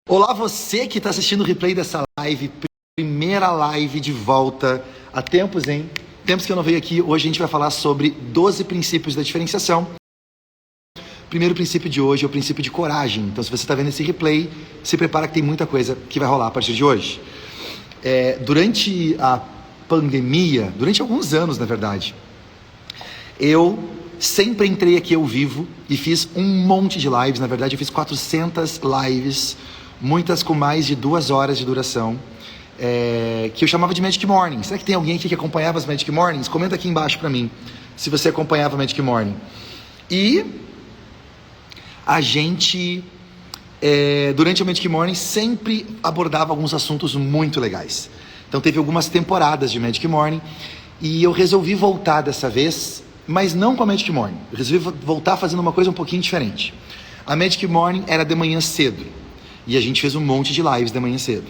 Olá, você que está assistindo o replay dessa live, primeira live de volta. Há tempos, hein? Tempos que eu não veio aqui. Hoje a gente vai falar sobre 12 princípios da diferenciação. O primeiro princípio de hoje é o princípio de coragem. Então, se você está vendo esse replay, se prepara que tem muita coisa que vai rolar a partir de hoje. Durante a pandemia, durante alguns anos, na verdade, eu sempre entrei aqui ao vivo e fiz um monte de lives. Na verdade, eu fiz 400 lives, muitas com mais de 2 horas de duração, que eu chamava de Magic Morning. Será que tem alguém aqui que acompanhava as Magic Mornings? Comenta aqui embaixo pra mim, se você acompanhava Magic Morning. E a gente, durante a Magic Morning, sempre abordava alguns assuntos muito legais. Então teve algumas temporadas de Magic Morning e eu resolvi voltar dessa vez, mas não com a Magic Morning. Eu resolvi voltar fazendo uma coisa um pouquinho diferente. A Magic Morning era de manhã cedo. E a gente fez um monte de lives de manhã cedo.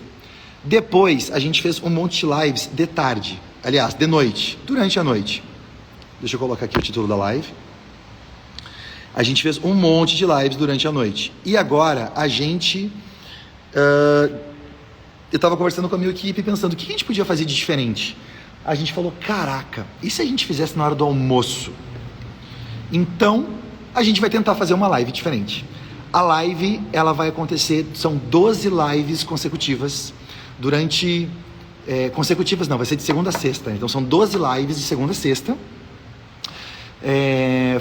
Depois, a gente fez um monte de lives de tarde. Aliás, de noite. Durante a noite. Deixa eu colocar aqui o título da live. A gente fez um monte de lives durante a noite. E agora, a gente... eu estava conversando com a minha equipe, pensando, o que a gente podia fazer de diferente? A gente falou, caraca, e se a gente fizesse na hora do almoço? Então, a gente vai tentar fazer uma live diferente. A live, ela vai acontecer, são 12 lives consecutivas, durante... consecutivas não, vai ser de segunda a sexta. Então, são 12 lives de segunda a sexta,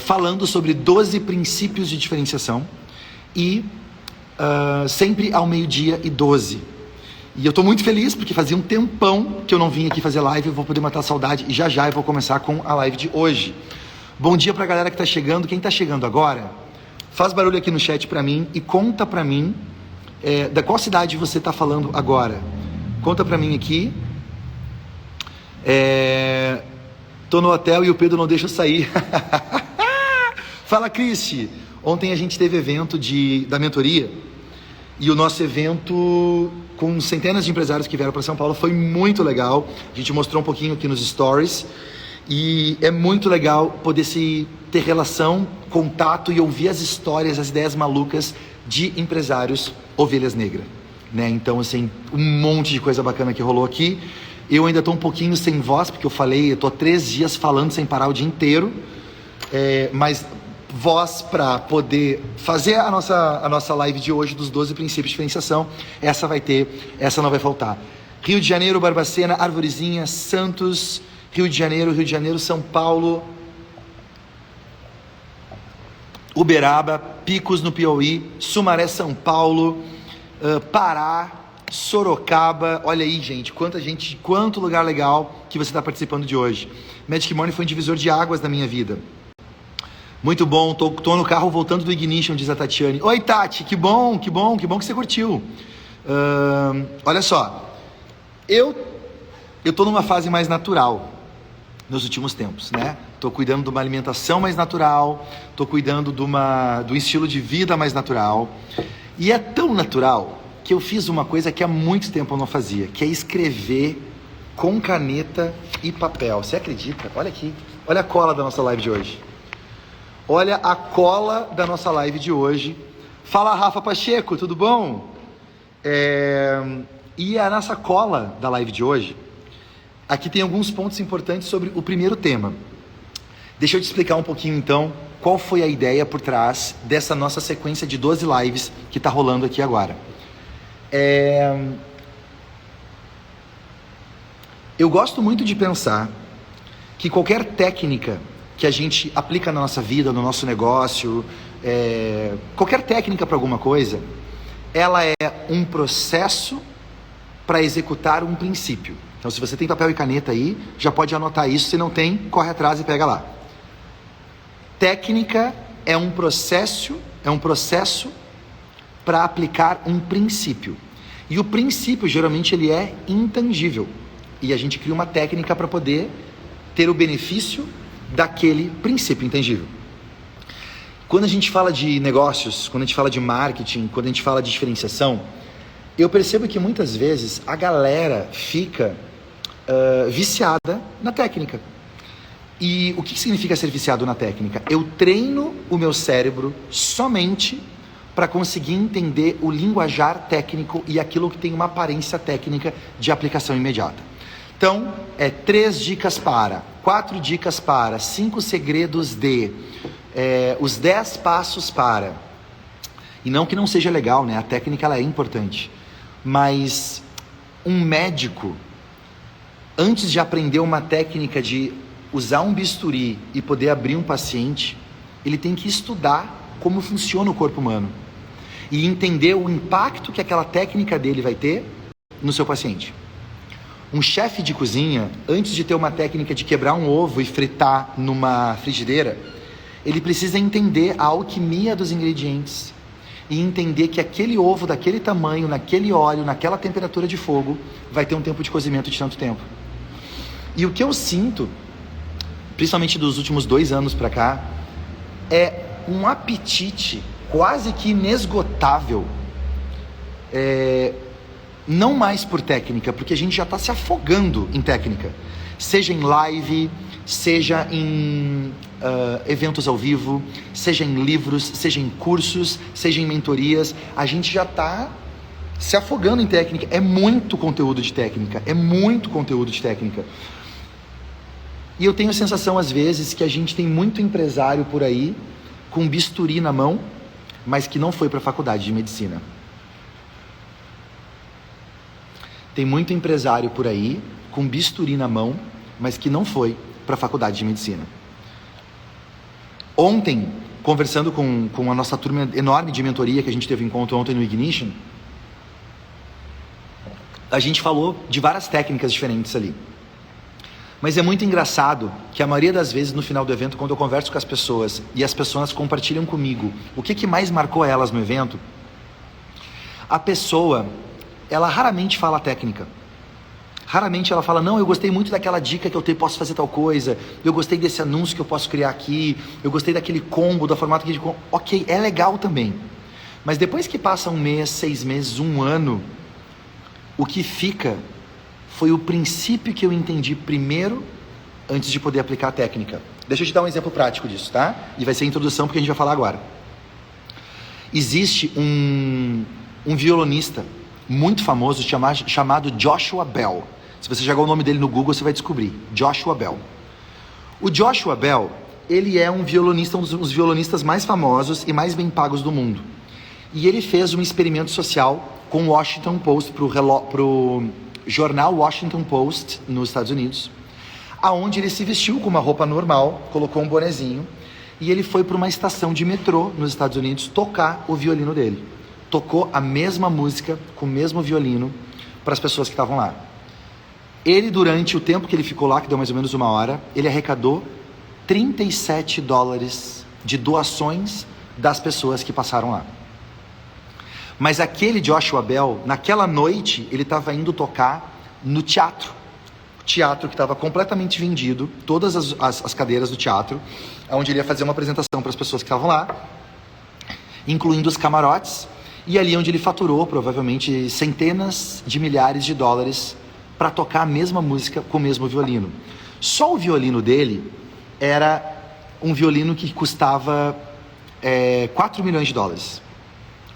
falando sobre 12 princípios de diferenciação, e sempre ao 12h12. E eu estou muito feliz, porque fazia um tempão que eu não vim aqui fazer live, eu vou poder matar a saudade, e já eu vou começar com a live de hoje. Bom dia pra galera que está chegando. Quem está chegando agora, faz barulho aqui no chat pra mim e conta pra mim da qual cidade você está falando agora. Conta pra mim aqui. Tô no hotel e o Pedro não deixa eu sair. Fala, Cristi. Ontem a gente teve evento da mentoria, e o nosso evento com centenas de empresários que vieram para São Paulo foi muito legal. A gente mostrou um pouquinho aqui nos stories. E é muito legal poder ter relação, contato e ouvir as histórias, as ideias malucas de empresários ovelhas negras, né? Então, assim, um monte de coisa bacana que rolou aqui. Eu ainda estou um pouquinho sem voz, porque eu estou há 3 dias falando sem parar o dia inteiro, mas voz para poder fazer a nossa live de hoje dos 12 princípios de diferenciação. Essa vai ter, essa não vai faltar. Rio de Janeiro, Barbacena, Arvorezinha, Santos... Rio de Janeiro, São Paulo, Uberaba, Picos no Piauí, Sumaré, São Paulo, Pará, Sorocaba. Olha aí, gente, quanto lugar legal que você está participando de hoje. Magic Morning foi um divisor de águas na minha vida. Muito bom, tô no carro voltando do Ignition, diz a Tatiane. Oi, Tati, que bom que você curtiu. Olha só, eu tô numa fase mais natural nos últimos tempos, né? Tô cuidando de uma alimentação mais natural, tô cuidando do estilo de vida mais natural. E é tão natural que eu fiz uma coisa que há muito tempo eu não fazia, que é escrever com caneta e papel. Você acredita? Olha aqui, olha a cola da nossa live de hoje. Olha a cola da nossa live de hoje. Fala, Rafa Pacheco, tudo bom? E a nossa cola da live de hoje, aqui tem alguns pontos importantes sobre o primeiro tema. Deixa eu te explicar um pouquinho então qual foi a ideia por trás dessa nossa sequência de 12 lives que está rolando aqui agora. Eu gosto muito de pensar que qualquer técnica que a gente aplica na nossa vida, no nosso negócio, qualquer técnica para alguma coisa, ela é um processo para executar um princípio. Então, se você tem papel e caneta aí, já pode anotar isso. Se não tem, corre atrás e pega lá. Técnica é um processo para aplicar um princípio. E o princípio, geralmente, ele é intangível. E a gente cria uma técnica para poder ter o benefício daquele princípio intangível. Quando a gente fala de negócios, quando a gente fala de marketing, quando a gente fala de diferenciação, eu percebo que muitas vezes a galera fica viciada na técnica. E o que significa ser viciado na técnica? Eu treino o meu cérebro somente para conseguir entender o linguajar técnico e aquilo que tem uma aparência técnica de aplicação imediata. Então, 3 dicas para, 4 dicas para, 5 segredos de, os 10 passos para. E não que não seja legal, né? A técnica ela é importante. Mas um médico, antes de aprender uma técnica de usar um bisturi e poder abrir um paciente, ele tem que estudar como funciona o corpo humano e entender o impacto que aquela técnica dele vai ter no seu paciente. Um chefe de cozinha, antes de ter uma técnica de quebrar um ovo e fritar numa frigideira, ele precisa entender a alquimia dos ingredientes e entender que aquele ovo daquele tamanho, naquele óleo, naquela temperatura de fogo, vai ter um tempo de cozimento de tanto tempo. E o que eu sinto, principalmente dos últimos 2 anos para cá, é um apetite quase que inesgotável, não mais por técnica, porque a gente já está se afogando em técnica, seja em live, seja em eventos ao vivo, seja em livros, seja em cursos, seja em mentorias, a gente já está se afogando em técnica. É muito conteúdo de técnica, E eu tenho a sensação às vezes que a gente tem muito empresário por aí com bisturi na mão, mas que não foi para a faculdade de medicina. Tem muito empresário por aí com bisturi na mão, mas que não foi para a faculdade de medicina. Ontem, conversando com a nossa turma enorme de mentoria que a gente teve encontro ontem no Ignition, a gente falou de várias técnicas diferentes ali. Mas é muito engraçado que a maioria das vezes no final do evento, quando eu converso com as pessoas e as pessoas compartilham comigo o que mais marcou elas no evento, a pessoa, ela raramente fala técnica. Raramente ela fala, não, eu gostei muito daquela dica que eu posso fazer tal coisa, eu gostei desse anúncio que eu posso criar aqui, eu gostei daquele combo, da formato que... Ok, é legal também. Mas depois que passa 1 mês, 6 meses, 1 ano, o que fica foi o princípio que eu entendi primeiro antes de poder aplicar a técnica. Deixa eu te dar um exemplo prático disso, tá? E vai ser a introdução porque a gente vai falar agora. Existe um violonista muito famoso chamado Joshua Bell. Se você jogar o nome dele no Google, você vai descobrir. Joshua Bell. O Joshua Bell, ele é um violonista, um dos violonistas mais famosos e mais bem pagos do mundo. E ele fez um experimento social com o Washington Post pro jornal Washington Post nos Estados Unidos, aonde ele se vestiu com uma roupa normal, colocou um bonezinho e ele foi para uma estação de metrô nos Estados Unidos tocar o violino dele. Tocou a mesma música com o mesmo violino para as pessoas que estavam lá. Ele, durante o tempo que ele ficou lá, que deu mais ou menos 1 hora, ele arrecadou $37 de doações das pessoas que passaram lá. Mas aquele Joshua Bell, naquela noite, ele estava indo tocar no teatro. O teatro que estava completamente vendido, todas as cadeiras do teatro, onde ele ia fazer uma apresentação para as pessoas que estavam lá, incluindo os camarotes, e ali onde ele faturou provavelmente centenas de milhares de dólares para tocar a mesma música com o mesmo violino. Só o violino dele era um violino que custava $4 milhões.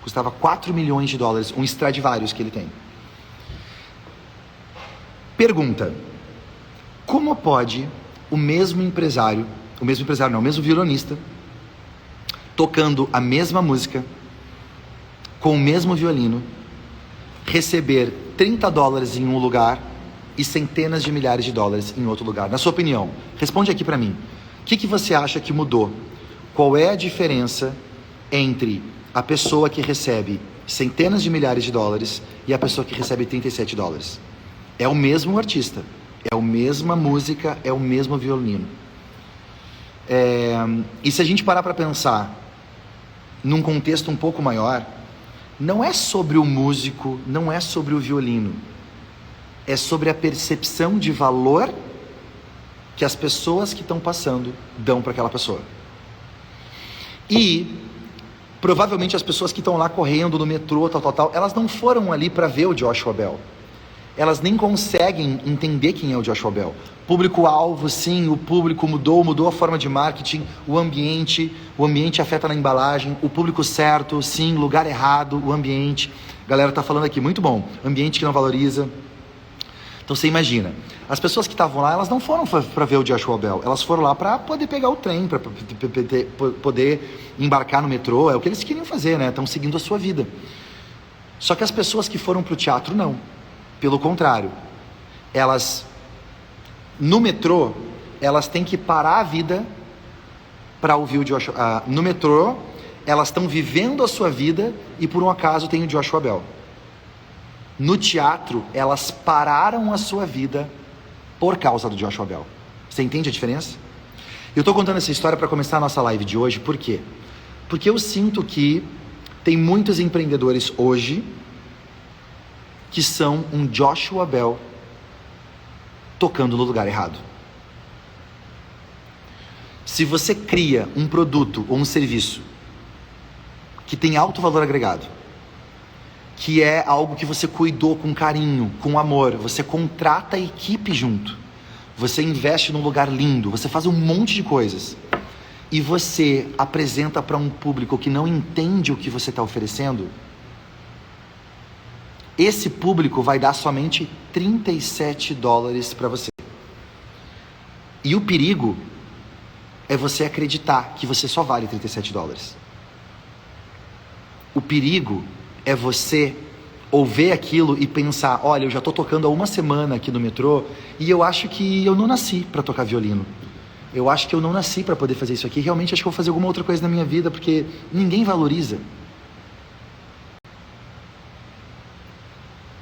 Custava $4 milhões, um Stradivarius que ele tem. Pergunta: como pode o mesmo violonista, tocando a mesma música, com o mesmo violino, receber $30 em um lugar e centenas de milhares de dólares em outro lugar? Na sua opinião, responde aqui para mim. O que você acha que mudou? Qual é a diferença entre a pessoa que recebe centenas de milhares de dólares e a pessoa que recebe $37? É o mesmo artista, é a mesma música, é o mesmo violino. E se a gente parar para pensar num contexto um pouco maior, não é sobre o músico, não é sobre o violino, é sobre a percepção de valor que as pessoas que estão passando dão para aquela pessoa. E provavelmente as pessoas que estão lá correndo no metrô, tal, elas não foram ali para ver o Joshua Bell. Elas nem conseguem entender quem é o Joshua Bell. Público-alvo, sim, o público mudou a forma de marketing, o ambiente afeta na embalagem, o público certo, sim, lugar errado, o ambiente. A galera tá falando aqui, muito bom, ambiente que não valoriza. Então você imagina, as pessoas que estavam lá, elas não foram para ver o Joshua Bell, elas foram lá para poder pegar o trem, para poder embarcar no metrô, é o que eles queriam fazer, né? Estão seguindo a sua vida. Só que as pessoas que foram para o teatro, não. Pelo contrário, elas... No metrô, elas têm que parar a vida para ouvir o Joshua. No metrô, elas estão vivendo a sua vida e por um acaso tem o Joshua Bell. No teatro, elas pararam a sua vida por causa do Joshua Bell. Você entende a diferença? Eu estou contando essa história para começar a nossa live de hoje, por quê? Porque eu sinto que tem muitos empreendedores hoje que são um Joshua Bell tocando no lugar errado. Se você cria um produto ou um serviço que tem alto valor agregado, que é algo que você cuidou com carinho, com amor, você contrata a equipe junto, você investe num lugar lindo, você faz um monte de coisas e você apresenta para um público que não entende o que você está oferecendo, esse público vai dar somente $37 para você. E o perigo é você acreditar que você só vale $37. O perigo é você ouvir aquilo e pensar, olha, eu já estou tocando há uma semana aqui no metrô e eu acho que eu não nasci para tocar violino. Eu acho que eu não nasci para poder fazer isso aqui. Realmente acho que eu vou fazer alguma outra coisa na minha vida, porque ninguém valoriza.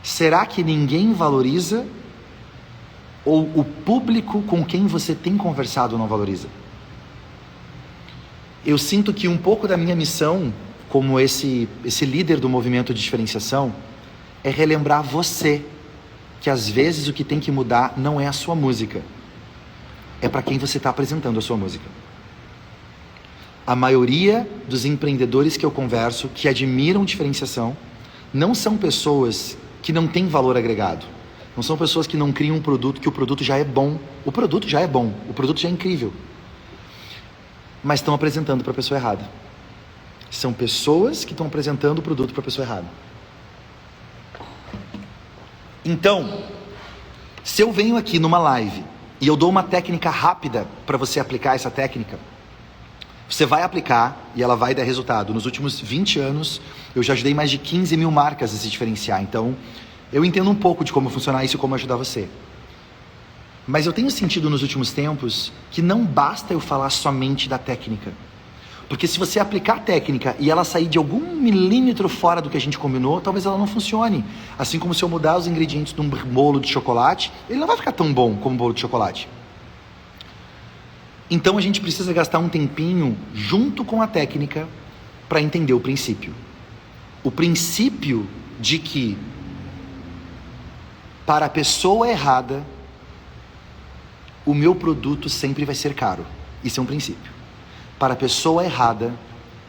Será que ninguém valoriza? Ou o público com quem você tem conversado não valoriza? Eu sinto que um pouco da minha missão, como esse líder do movimento de diferenciação, é relembrar você que às vezes o que tem que mudar não é a sua música, é para quem você está apresentando a sua música. A maioria dos empreendedores que eu converso, que admiram diferenciação, não são pessoas que não têm valor agregado. Não são pessoas que não criam um produto, que o produto já é bom. O produto já é bom, o produto já é incrível. Mas estão apresentando para a pessoa errada. São pessoas que estão apresentando o produto para a pessoa errada. Então, se eu venho aqui numa live e eu dou uma técnica rápida para você aplicar essa técnica, você vai aplicar e ela vai dar resultado. Nos últimos 20 anos, eu já ajudei mais de 15 mil marcas a se diferenciar. Então, eu entendo um pouco de como funcionar isso e como ajudar você. Mas eu tenho sentido nos últimos tempos que não basta eu falar somente da técnica. Porque se você aplicar a técnica e ela sair de algum milímetro fora do que a gente combinou, talvez ela não funcione. Assim como se eu mudar os ingredientes de um bolo de chocolate, ele não vai ficar tão bom como um bolo de chocolate. Então a gente precisa gastar um tempinho junto com a técnica para entender o princípio. O princípio de que para a pessoa errada, o meu produto sempre vai ser caro. Isso é um princípio. Para a pessoa errada,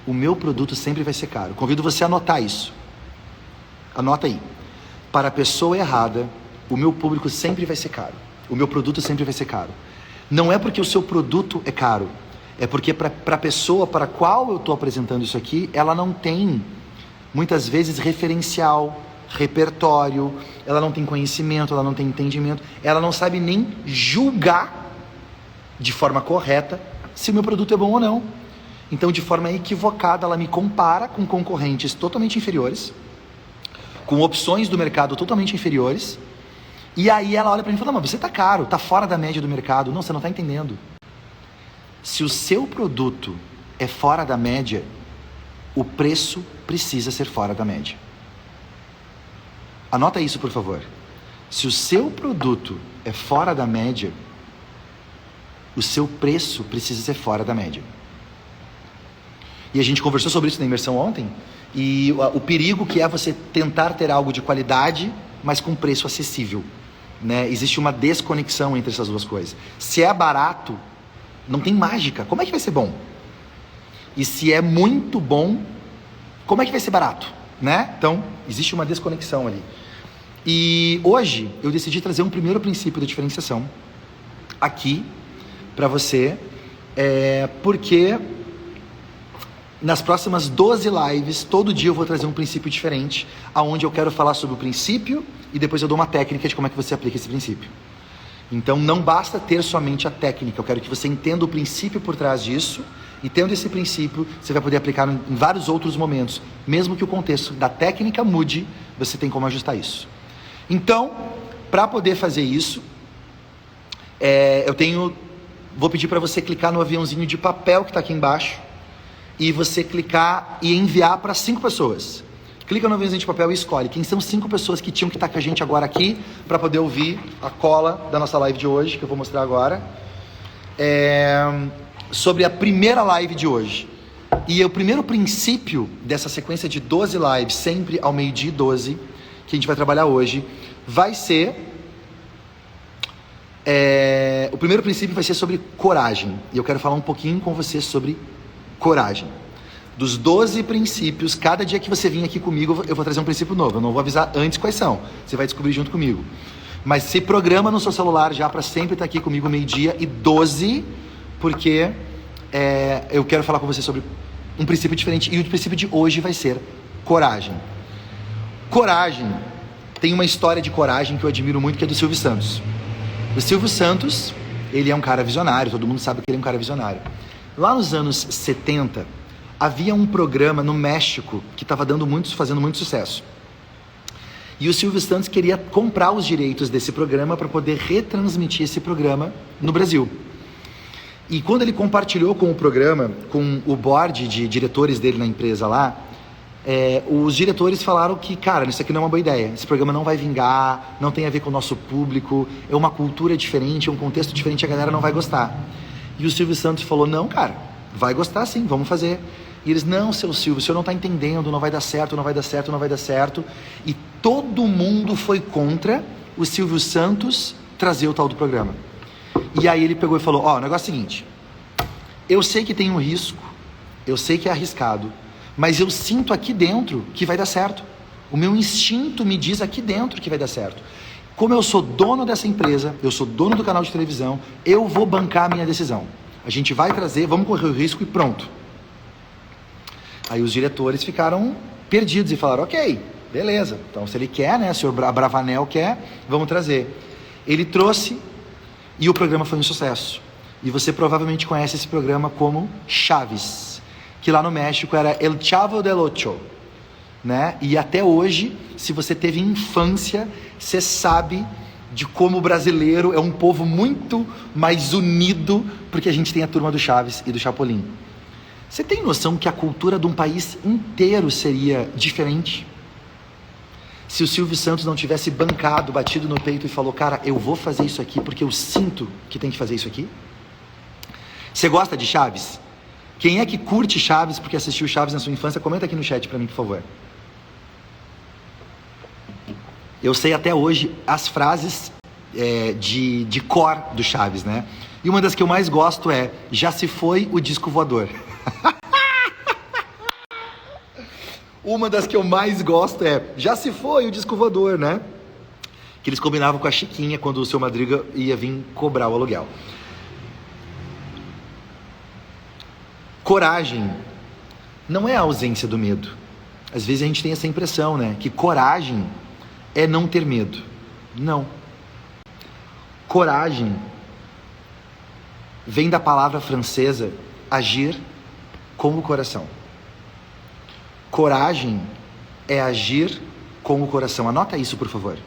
o meu produto sempre vai ser caro. Convido você a anotar isso. Anota aí. Para a pessoa errada, o meu público sempre vai ser caro. O meu produto sempre vai ser caro. Não é porque o seu produto é caro. É porque para a pessoa para a qual eu estou apresentando isso aqui, ela não tem, muitas vezes, referencial, repertório, ela não tem conhecimento, ela não tem entendimento, ela não sabe nem julgar de forma correta se o meu produto é bom ou não. Então, de forma equivocada, ela me compara com concorrentes totalmente inferiores, com opções do mercado totalmente inferiores, e aí ela olha para mim e fala, não, mas você está caro, está fora da média do mercado. Não, você não está entendendo. Se o seu produto é fora da média, o preço precisa ser fora da média. Anota isso, por favor. Se o seu produto é fora da média, o seu preço precisa ser fora da média. E a gente conversou sobre isso na imersão ontem, e o perigo que é você tentar ter algo de qualidade, mas com preço acessível, né? Existe uma desconexão entre essas duas coisas. Se é barato, não tem mágica. Como é que vai ser bom? E se é muito bom, como é que vai ser barato, né? Então, existe uma desconexão ali. E hoje eu decidi trazer um primeiro princípio da diferenciação, aqui para você, porque nas próximas 12 lives, todo dia eu vou trazer um princípio diferente, aonde eu quero falar sobre o princípio e depois eu dou uma técnica de como é que você aplica esse princípio. Então não basta ter somente a técnica, eu quero que você entenda o princípio por trás disso, e tendo esse princípio, você vai poder aplicar em vários outros momentos. Mesmo que o contexto da técnica mude, você tem como ajustar isso. Então, para poder fazer isso, vou pedir para você clicar no aviãozinho de papel que está aqui embaixo, e você clicar e enviar para 5 pessoas. Clica no aviãozinho de papel e escolhe quem são 5 pessoas que tinham que estar com a gente agora aqui, para poder ouvir a cola da nossa live de hoje, que eu vou mostrar agora. Sobre a primeira live de hoje. E o primeiro princípio dessa sequência de 12 lives, sempre ao 12:12, que a gente vai trabalhar hoje, vai ser... o primeiro princípio vai ser sobre coragem. E eu quero falar um pouquinho com você sobre coragem. Dos 12 princípios, cada dia que você vir aqui comigo, eu vou trazer um princípio novo. Eu não vou avisar antes quais são. Você vai descobrir junto comigo. Mas se programa no seu celular já para sempre estar aqui comigo 12:12, porque eu quero falar com você sobre um princípio diferente. E o princípio de hoje vai ser coragem. Coragem. Tem uma história de coragem que eu admiro muito, que é do Silvio Santos. O Silvio Santos, ele é um cara visionário, todo mundo sabe que ele é um cara visionário. Lá nos anos 70, havia um programa no México que estava fazendo muito sucesso. E o Silvio Santos queria comprar os direitos desse programa para poder retransmitir esse programa no Brasil. E quando ele compartilhou com o programa, com o board de diretores dele na empresa lá, os diretores falaram que, cara, isso aqui não é uma boa ideia, esse programa não vai vingar, não tem a ver com o nosso público, é uma cultura diferente, é um contexto diferente, a galera não vai gostar. E o Silvio Santos falou, não, cara, vai gostar sim, vamos fazer. E eles, não, seu Silvio, o senhor não está entendendo, não vai dar certo, não vai dar certo, não vai dar certo. E todo mundo foi contra o Silvio Santos trazer o tal do programa. E aí ele pegou e falou, o negócio é o seguinte, eu sei que tem um risco, eu sei que é arriscado, mas eu sinto aqui dentro que vai dar certo. O meu instinto me diz aqui dentro que vai dar certo. Como eu sou dono dessa empresa, eu sou dono do canal de televisão, eu vou bancar a minha decisão. A gente vai trazer, vamos correr o risco e pronto. Aí os diretores ficaram perdidos e falaram, ok, beleza. Então se ele quer, né, o senhor Bravanel quer, vamos trazer. Ele trouxe e o programa foi um sucesso. E você provavelmente conhece esse programa como Chaves, que lá no México era El Chavo del Ocho, né? E até hoje, se você teve infância, você sabe de como o brasileiro é um povo muito mais unido, porque a gente tem a turma do Chaves e do Chapolin. Você tem noção que a cultura de um país inteiro seria diferente? Se o Silvio Santos não tivesse bancado, batido no peito e falou, cara, eu vou fazer isso aqui porque eu sinto que tem que fazer isso aqui? Você gosta de Chaves? Quem é que curte Chaves porque assistiu Chaves na sua infância? Comenta aqui no chat pra mim, por favor. Eu sei até hoje as frases de cor do Chaves, né? E uma das que eu mais gosto é, já se foi o disco voador. Uma das que eu mais gosto é, já se foi o disco voador, né? Que eles combinavam com a Chiquinha quando o seu Madriga ia vir cobrar o aluguel. Coragem não é a ausência do medo. Às vezes a gente tem essa impressão, né? Que coragem é não ter medo. Não. Coragem vem da palavra francesa agir com o coração. Coragem é agir com o coração. Anota isso, por favor.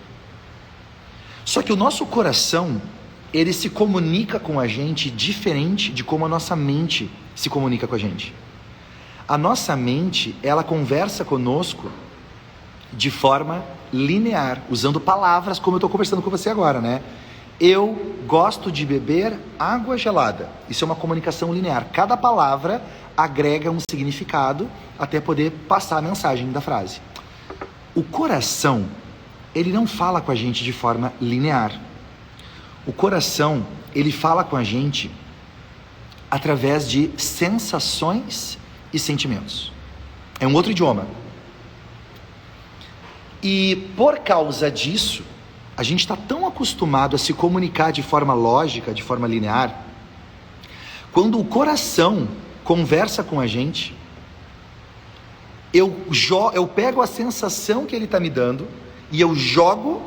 Só que o nosso coração, ele se comunica com a gente diferente de como a nossa mente se comunica com a gente. A nossa mente, ela conversa conosco de forma linear, usando palavras como eu estou conversando com você agora, né? Eu gosto de beber água gelada. Isso é uma comunicação linear. Cada palavra agrega um significado até poder passar a mensagem da frase. O coração, ele não fala com a gente de forma linear. O coração, ele fala com a gente através de sensações e sentimentos. É um outro idioma. E por causa disso, A gente está tão acostumado a se comunicar de forma lógica, de forma linear. Quando o coração conversa com a gente, eu pego a sensação que ele está me dando e eu jogo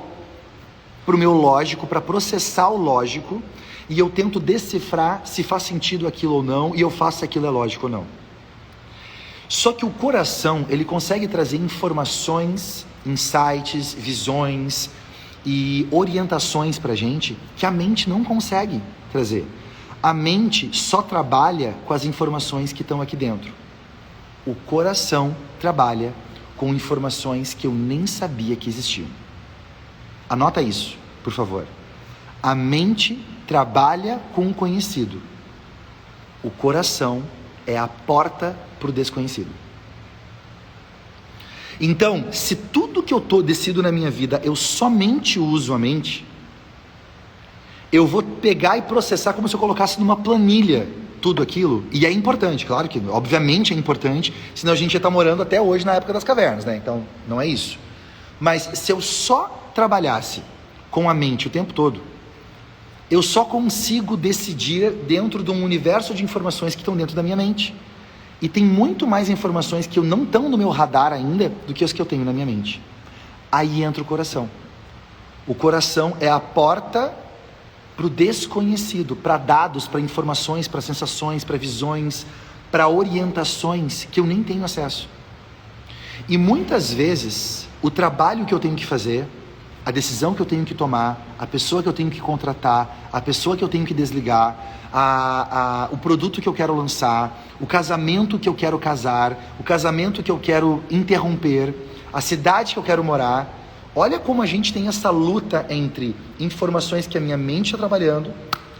para o meu lógico, para processar o lógico, e eu tento decifrar se faz sentido aquilo ou não, e eu faço se aquilo é lógico ou não. Só que o coração, ele consegue trazer informações, insights, visões e orientações para a gente que a mente não consegue trazer. A mente só trabalha com as informações que estão aqui dentro. O coração trabalha com informações que eu nem sabia que existiam. Anota isso, por favor. A mente trabalha com o conhecido. O coração é a porta para o desconhecido. Então, se tudo que eu decido na minha vida, eu somente uso a mente, eu vou pegar e processar como se eu colocasse numa planilha tudo aquilo, e é importante, claro que, obviamente é importante, senão a gente ia estar morando até hoje na época das cavernas, né? Então, não é isso. Mas se eu só trabalhasse com a mente o tempo todo, eu só consigo decidir dentro de um universo de informações que estão dentro da minha mente. E tem muito mais informações que não estão no meu radar ainda do que as que eu tenho na minha mente. Aí entra o coração. O coração é a porta para o desconhecido, para dados, para informações, para sensações, para visões, para orientações que eu nem tenho acesso. E muitas vezes, o trabalho que eu tenho que fazer, a decisão que eu tenho que tomar, a pessoa que eu tenho que contratar, a pessoa que eu tenho que desligar, o produto que eu quero lançar, o casamento que eu quero casar, o casamento que eu quero interromper, a cidade que eu quero morar. Olha como a gente tem essa luta entre informações que a minha mente está trabalhando,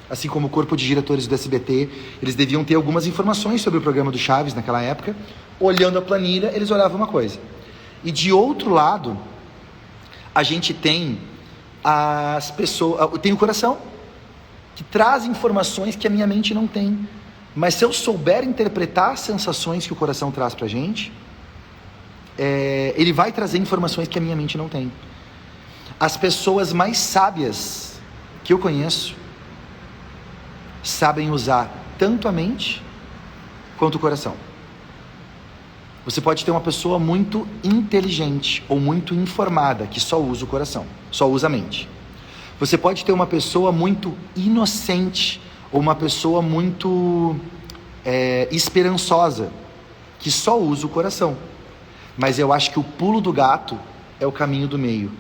assim como o corpo de diretores do SBT, eles deviam ter algumas informações sobre o programa do Chaves naquela época. Olhando a planilha, eles olhavam uma coisa. E de outro lado, a gente tem as pessoas, tem o coração, que traz informações que a minha mente não tem. Mas se eu souber interpretar as sensações que o coração traz pra gente, ele vai trazer informações que a minha mente não tem. As pessoas mais sábias que eu conheço sabem usar tanto a mente quanto o coração. Você pode ter uma pessoa muito inteligente ou muito informada que só usa o coração, só usa a mente. Você pode ter uma pessoa muito inocente ou uma pessoa muito esperançosa que só usa o coração. Mas eu acho que o pulo do gato é o caminho do meio,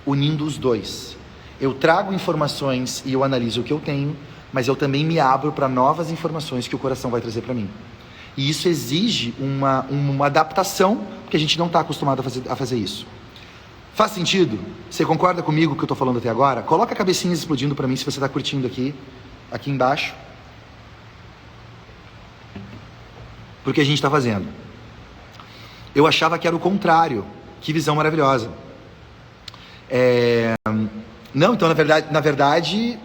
unindo os dois. Eu trago informações e eu analiso o que eu tenho, mas eu também me abro para novas informações que o coração vai trazer para mim. E isso exige uma adaptação, porque a gente não está acostumado a fazer isso. Faz sentido? Você concorda comigo que eu estou falando até agora? Coloca a cabecinha explodindo para mim se você está curtindo aqui embaixo. Porque a gente está fazendo. Eu achava que era o contrário. Que visão maravilhosa. Não, então na verdade,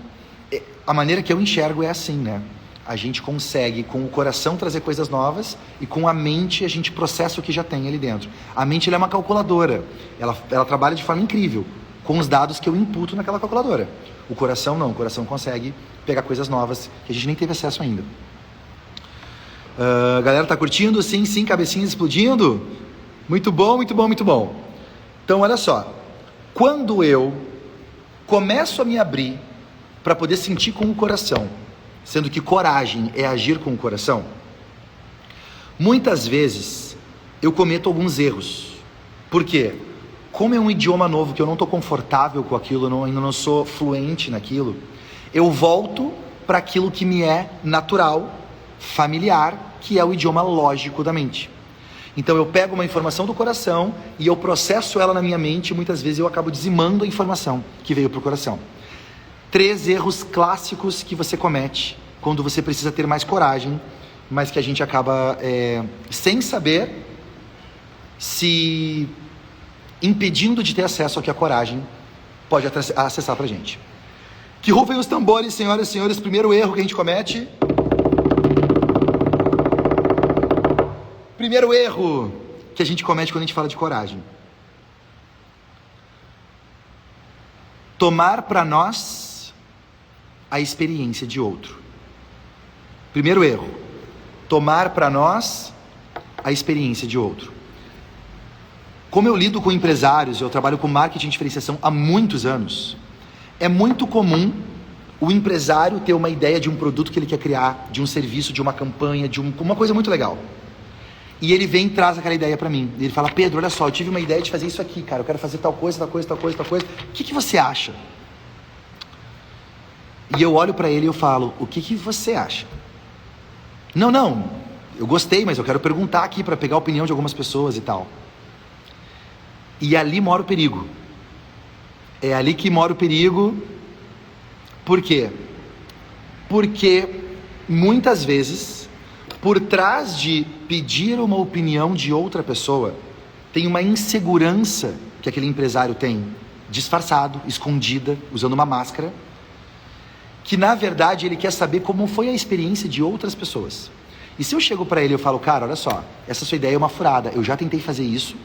a maneira que eu enxergo é assim, né? A gente consegue com o coração trazer coisas novas e com a mente a gente processa o que já tem ali dentro. A mente ela é uma calculadora, ela trabalha de forma incrível com os dados que eu imputo naquela calculadora. O coração não, o coração consegue pegar coisas novas que a gente nem teve acesso ainda. Galera, tá curtindo? Sim, cabecinhas explodindo? Muito bom, muito bom, muito bom. Então olha só, quando eu começo a me abrir para poder sentir com o coração, sendo que coragem é agir com o coração, muitas vezes eu cometo alguns erros. Por quê? Como é um idioma novo, que eu não estou confortável com aquilo, ainda não sou fluente naquilo, eu volto para aquilo que me é natural, familiar, que é o idioma lógico da mente. Então eu pego uma informação do coração e eu processo ela na minha mente, e muitas vezes eu acabo dizimando a informação que veio para o coração. 3 erros clássicos que você comete quando você precisa ter mais coragem, mas que a gente acaba, sem saber, se impedindo de ter acesso ao que a coragem pode acessar pra gente. Que rufem os tambores, senhoras e senhores. Primeiro erro que a gente comete. Primeiro erro que a gente comete quando a gente fala de coragem. tomar para nós a experiência de outro. Primeiro erro, tomar para nós a experiência de outro. Como eu lido com empresários, eu trabalho com marketing de diferenciação há muitos anos, é muito comum o empresário ter uma ideia de um produto que ele quer criar, de um serviço, de uma campanha, de uma coisa muito legal. E ele vem e traz aquela ideia para mim. Ele fala: Pedro, olha só, eu tive uma ideia de fazer isso aqui, cara. Eu quero fazer tal coisa, tal coisa, tal coisa, tal coisa. O que você acha? E eu olho para ele e eu falo: o que você acha? Não, eu gostei, mas eu quero perguntar aqui para pegar a opinião de algumas pessoas e tal. E ali mora o perigo. É ali que mora o perigo. Por quê? Porque muitas vezes, por trás de pedir uma opinião de outra pessoa, tem uma insegurança que aquele empresário tem, disfarçado, escondida, usando uma máscara, que na verdade ele quer saber como foi a experiência de outras pessoas. E se eu chego para ele e eu falo: cara, olha só, essa sua ideia é uma furada, eu já tentei fazer isso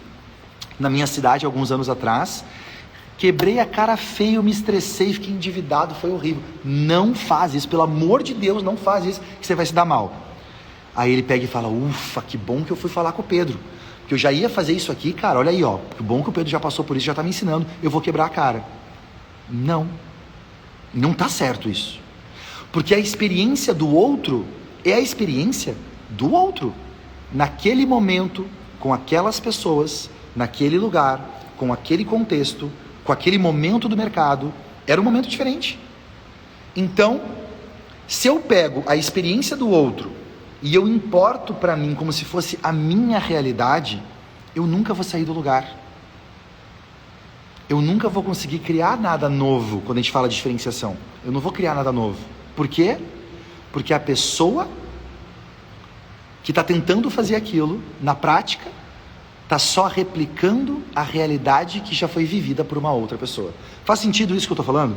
na minha cidade alguns anos atrás, quebrei a cara feio, me estressei, fiquei endividado, foi horrível. Não faz isso, pelo amor de Deus, não faz isso, que você vai se dar mal. Aí ele pega e fala: ufa, que bom que eu fui falar com o Pedro, porque eu já ia fazer isso aqui, cara, olha aí, ó, que bom que o Pedro já passou por isso, já tá me ensinando, eu vou quebrar a cara. Não tá certo isso, porque a experiência do outro é a experiência do outro, naquele momento, com aquelas pessoas, naquele lugar, com aquele contexto, com aquele momento do mercado, era um momento diferente. Então, se eu pego a experiência do outro e eu importo para mim como se fosse a minha realidade, eu nunca vou sair do lugar. Eu nunca vou conseguir criar nada novo quando a gente fala de diferenciação. Eu não vou criar nada novo. Por quê? Porque a pessoa que está tentando fazer aquilo, na prática, está só replicando a realidade que já foi vivida por uma outra pessoa. Faz sentido isso que eu estou falando?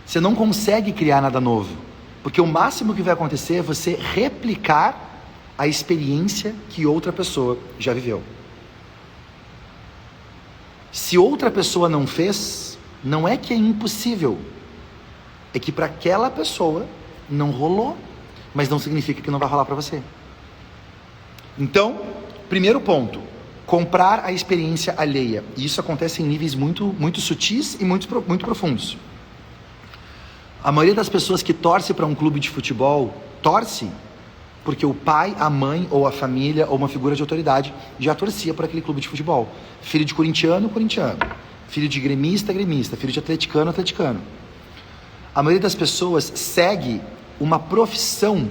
Você não consegue criar nada novo, porque o máximo que vai acontecer é você replicar a experiência que outra pessoa já viveu. Se outra pessoa não fez, não é que é impossível, é que para aquela pessoa não rolou, mas não significa que não vai rolar para você. Então, primeiro ponto, comprar a experiência alheia. E isso acontece em níveis muito sutis e muito profundos. A maioria das pessoas que torce para um clube de futebol, torce porque o pai, a mãe, ou a família, ou uma figura de autoridade já torcia por aquele clube de futebol. Filho de corintiano, corintiano. Filho de gremista, gremista. Filho de atleticano, atleticano. A maioria das pessoas segue uma profissão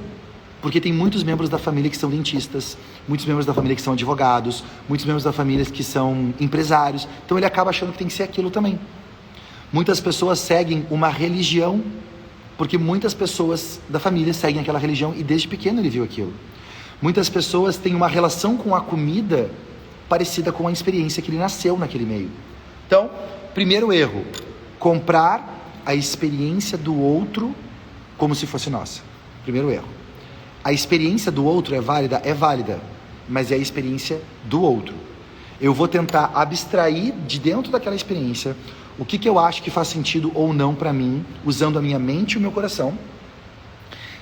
porque tem muitos membros da família que são dentistas, muitos membros da família que são advogados, muitos membros da família que são empresários. Então ele acaba achando que tem que ser aquilo também. Muitas pessoas seguem uma religião, porque muitas pessoas da família seguem aquela religião e desde pequeno ele viu aquilo. Muitas pessoas têm uma relação com a comida parecida com a experiência que ele nasceu naquele meio. Então, primeiro erro, comprar a experiência do outro como se fosse nossa. Primeiro erro. A experiência do outro é válida, mas é a experiência do outro. Eu vou tentar abstrair de dentro daquela experiência o que eu acho que faz sentido ou não para mim, usando a minha mente e o meu coração.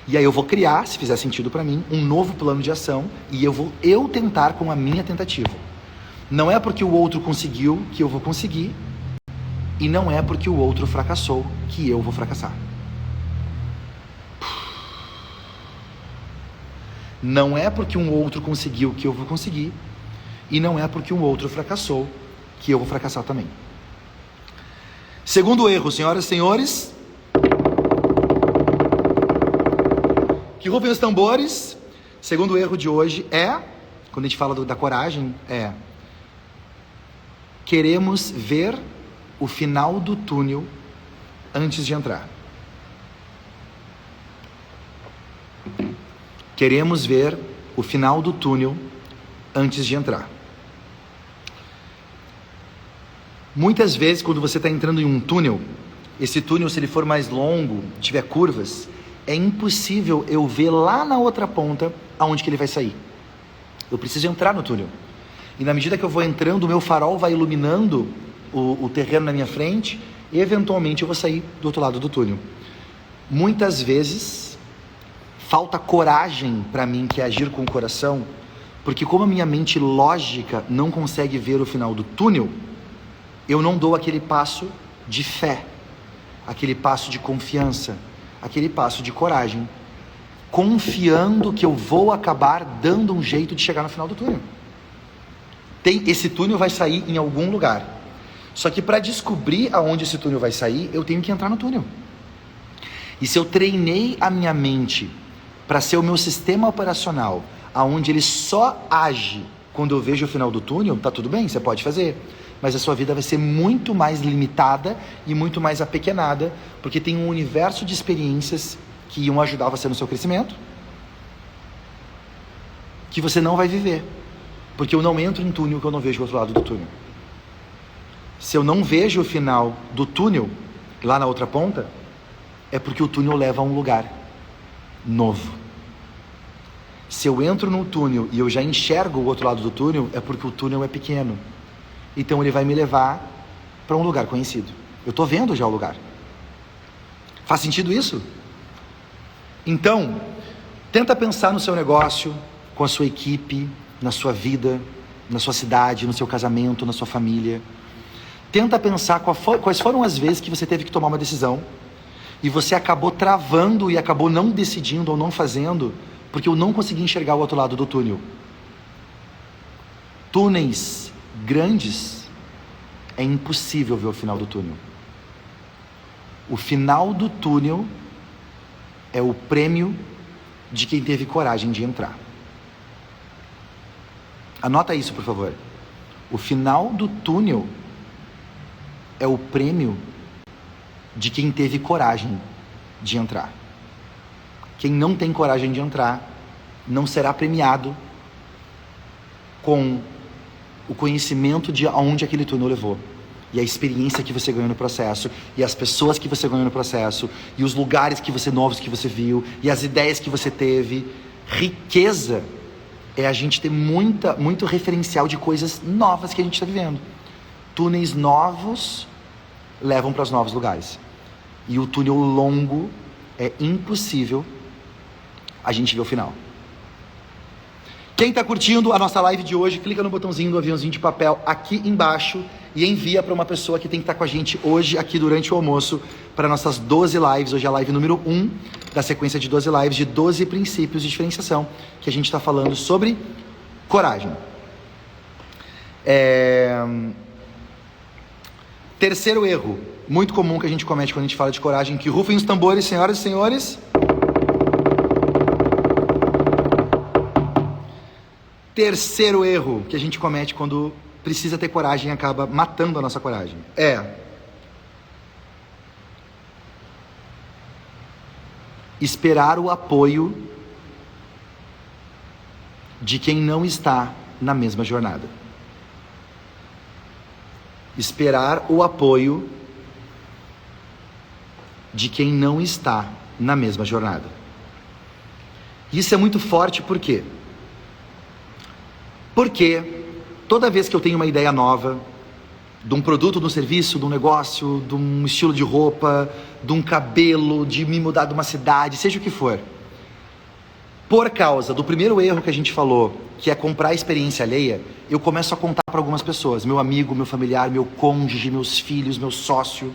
E aí eu vou criar, se fizer sentido para mim, um novo plano de ação e eu vou tentar com a minha tentativa. Não é porque o outro conseguiu que eu vou conseguir e não é porque o outro fracassou que eu vou fracassar. Não é porque um outro conseguiu que eu vou conseguir e não é porque um outro fracassou que eu vou fracassar também. Segundo erro, senhoras e senhores, que rufem os tambores. Segundo erro de hoje é, quando a gente fala da coragem, queremos ver o final do túnel antes de entrar. Queremos ver o final do túnel antes de entrar. Muitas vezes, quando você está entrando em um túnel, esse túnel, se ele for mais longo, tiver curvas, é impossível eu ver lá na outra ponta aonde que ele vai sair. Eu preciso entrar no túnel. E na medida que eu vou entrando, o meu farol vai iluminando o terreno na minha frente e eventualmente eu vou sair do outro lado do túnel. Muitas vezes falta coragem para mim, que é agir com o coração, porque como a minha mente lógica não consegue ver o final do túnel, eu não dou aquele passo de fé, aquele passo de confiança, aquele passo de coragem, confiando que eu vou acabar dando um jeito de chegar no final do túnel. Esse túnel vai sair em algum lugar. Só que para descobrir aonde esse túnel vai sair, eu tenho que entrar no túnel. E se eu treinei a minha mente para ser o meu sistema operacional, aonde ele só age quando eu vejo o final do túnel, tá tudo bem, você pode fazer. Mas a sua vida vai ser muito mais limitada e muito mais apequenada, porque tem um universo de experiências que iam ajudar você no seu crescimento, que você não vai viver. Porque eu não entro em túnel que eu não vejo o outro lado do túnel. Se eu não vejo o final do túnel, lá na outra ponta, é porque o túnel leva a um lugar novo. Se eu entro no túnel e eu já enxergo o outro lado do túnel, é porque o túnel é pequeno. Então ele vai me levar para um lugar conhecido. Eu estou vendo já o lugar. Faz sentido isso? Então, tenta pensar no seu negócio, com a sua equipe, na sua vida, na sua cidade, no seu casamento, na sua família. Tenta pensar quais foram as vezes que você teve que tomar uma decisão e você acabou travando e acabou não decidindo ou não fazendo porque eu não consegui enxergar o outro lado do túnel. Túneis grandes, é impossível ver o final do túnel. O final do túnel é o prêmio de quem teve coragem de entrar. Anota isso, por favor. O final do túnel é o prêmio de quem teve coragem de entrar. Quem não tem coragem de entrar não será premiado com o conhecimento de aonde aquele túnel levou, e a experiência que você ganhou no processo, e as pessoas que você ganhou no processo, e os lugares novos que você viu, e as ideias que você teve. Riqueza é a gente ter muito referencial de coisas novas que a gente está vivendo. Túneis novos levam para os novos lugares. E o túnel longo é impossível a gente ver o final. Quem está curtindo a nossa live de hoje, clica no botãozinho do aviãozinho de papel aqui embaixo e envia para uma pessoa que tem que estar com a gente hoje aqui durante o almoço para nossas 12 lives. Hoje é a live número 1 da sequência de 12 lives de 12 princípios de diferenciação que a gente está falando sobre coragem. Terceiro erro, muito comum que a gente comete quando a gente fala de coragem, que rufem os tambores, senhoras e senhores. Terceiro erro que a gente comete quando precisa ter coragem e acaba matando a nossa coragem é esperar o apoio de quem não está na mesma jornada. Esperar o apoio de quem não está na mesma jornada. Isso é muito forte, por quê? Porque toda vez que eu tenho uma ideia nova, de um produto, de um serviço, de um negócio, de um estilo de roupa, de um cabelo, de me mudar de uma cidade, seja o que for, por causa do primeiro erro que a gente falou, que é comprar a experiência alheia, eu começo a contar para algumas pessoas, meu amigo, meu familiar, meu cônjuge, meus filhos, meu sócio.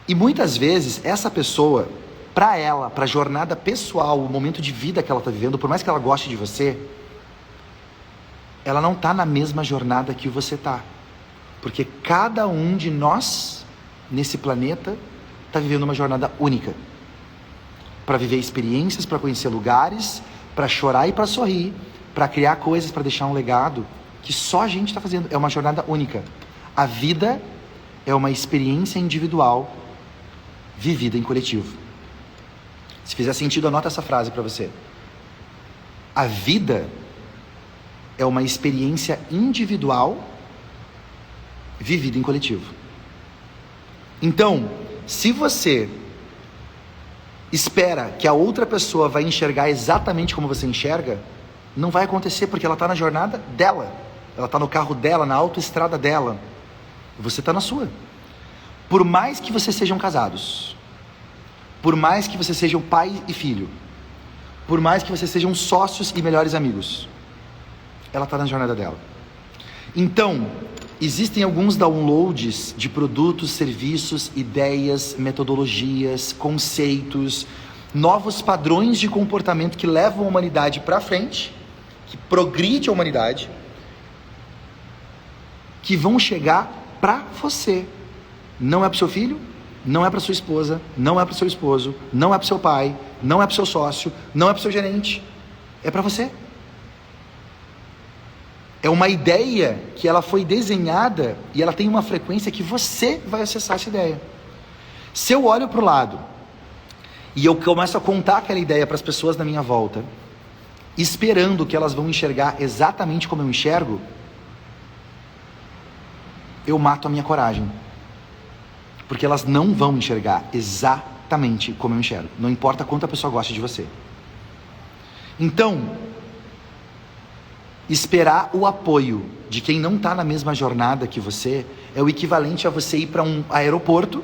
E muitas vezes essa pessoa, para ela, para a jornada pessoal, o momento de vida que ela está vivendo, por mais que ela goste de você, ela não está na mesma jornada que você está. Porque cada um de nós, nesse planeta, está vivendo uma jornada única. Para viver experiências, para conhecer lugares, para chorar e para sorrir, para criar coisas, para deixar um legado que só a gente está fazendo. É uma jornada única. A vida é uma experiência individual vivida em coletivo. Se fizer sentido, anota essa frase para você. A vida é uma experiência individual vivida em coletivo. Então, se você espera que a outra pessoa vai enxergar exatamente como você enxerga, não vai acontecer, porque ela está na jornada dela. Ela está no carro dela, na autoestrada dela. Você está na sua. Por mais que vocês sejam casados, por mais que vocês sejam pai e filho, por mais que vocês sejam sócios e melhores amigos, ela está na jornada dela. Então, existem alguns downloads de produtos, serviços, ideias, metodologias, conceitos, novos padrões de comportamento que levam a humanidade para frente, que progride a humanidade, que vão chegar para você. Não é para o seu filho, não é para sua esposa, não é para o seu esposo, não é para o seu pai, não é para o seu sócio, não é para o seu gerente, é para você. É uma ideia que ela foi desenhada e ela tem uma frequência que você vai acessar essa ideia. Se eu olho para o lado e eu começo a contar aquela ideia para as pessoas na minha volta, esperando que elas vão enxergar exatamente como eu enxergo, eu mato a minha coragem. Porque elas não vão enxergar exatamente como eu enxergo. Não importa quanto a pessoa goste de você. Então, esperar o apoio de quem não está na mesma jornada que você é o equivalente a você ir para um aeroporto,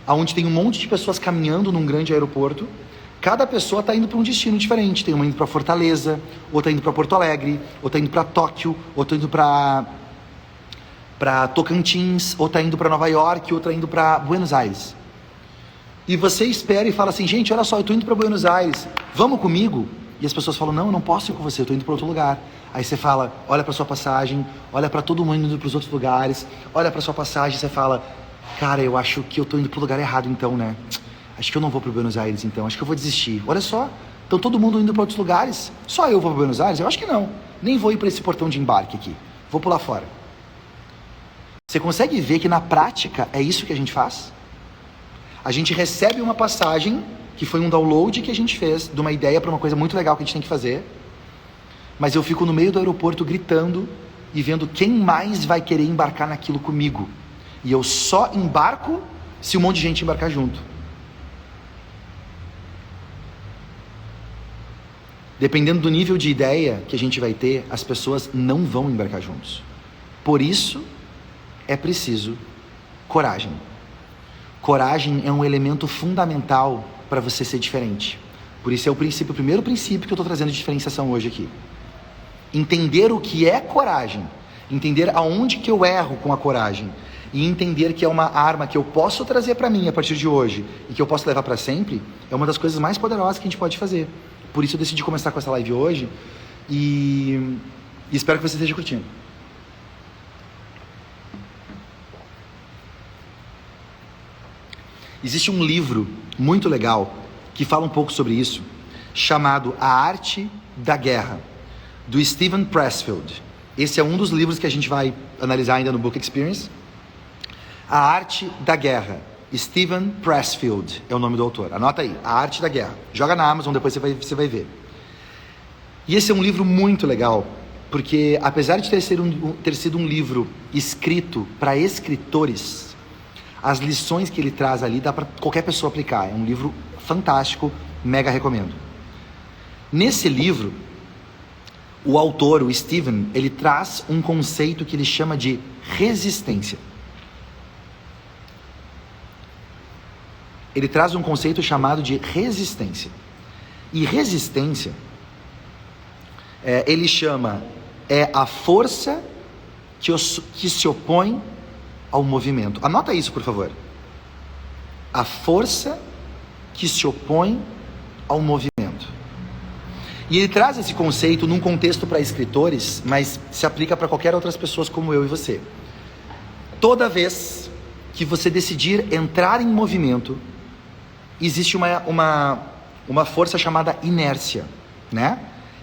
onde tem um monte de pessoas caminhando num grande aeroporto. Cada pessoa está indo para um destino diferente. Tem uma indo para Fortaleza, outra indo para Porto Alegre, outra indo para Tóquio, outra indo para Tocantins, outra indo para Nova York, outra indo para Buenos Aires. E você espera e fala assim, gente, olha só, eu estou indo para Buenos Aires, vamos comigo? E as pessoas falam, não, eu não posso ir com você, eu estou indo para outro lugar. Aí você fala, olha para sua passagem, olha para todo mundo indo para os outros lugares, olha para sua passagem, você fala, cara, eu acho que eu estou indo para o lugar errado então, né? Acho que eu não vou para Buenos Aires então, acho que eu vou desistir. Olha só, então todo mundo indo para outros lugares, só eu vou para Buenos Aires? Eu acho que não, nem vou ir para esse portão de embarque aqui, vou pular fora. Você consegue ver que na prática é isso que a gente faz? A gente recebe uma passagem, que foi um download que a gente fez, de uma ideia para uma coisa muito legal que a gente tem que fazer, mas eu fico no meio do aeroporto gritando e vendo quem mais vai querer embarcar naquilo comigo. E eu só embarco se um monte de gente embarcar junto. Dependendo do nível de ideia que a gente vai ter, as pessoas não vão embarcar juntos. Por isso, é preciso coragem. Coragem é um elemento fundamental para você ser diferente. Por isso é o primeiro princípio que eu estou trazendo de diferenciação hoje aqui. Entender o que é coragem, entender aonde que eu erro com a coragem e entender que é uma arma que eu posso trazer para mim a partir de hoje e que eu posso levar para sempre, é uma das coisas mais poderosas que a gente pode fazer. Por isso eu decidi começar com essa live hoje e espero que você esteja curtindo. Existe um livro muito legal que fala um pouco sobre isso, chamado A Arte da Guerra, do Steven Pressfield. Esse é um dos livros que a gente vai analisar ainda no Book Experience. A Arte da Guerra, Steven Pressfield é o nome do autor. Anota aí, A Arte da Guerra. Joga na Amazon, depois você vai ver. E esse é um livro muito legal, porque apesar de ter sido um livro escrito para escritores, as lições que ele traz ali dá para qualquer pessoa aplicar. É um livro fantástico, mega recomendo. Nesse livro, o autor, o Steven, ele traz um conceito que ele chama de resistência. Ele traz um conceito chamado de resistência. E resistência, ele chama, é a força que se opõe ao movimento. Anota isso, por favor. A força que se opõe ao movimento. E ele traz esse conceito num contexto para escritores, mas se aplica para qualquer outras pessoas como eu e você. Toda vez que você decidir entrar em movimento, existe uma força chamada inércia, né?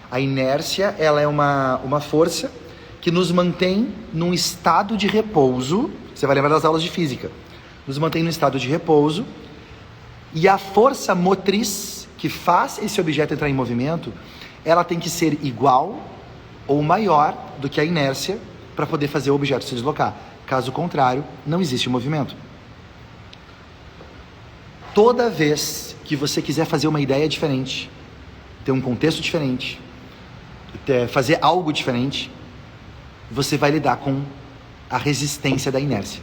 A inércia, ela é uma força que nos mantém num estado de repouso. Você vai lembrar das aulas de física. Nos mantém num estado de repouso. E a força motriz que faz esse objeto entrar em movimento, ela tem que ser igual ou maior do que a inércia para poder fazer o objeto se deslocar. Caso contrário, não existe movimento. Toda vez que você quiser fazer uma ideia diferente, ter um contexto diferente, fazer algo diferente, você vai lidar com a resistência da inércia.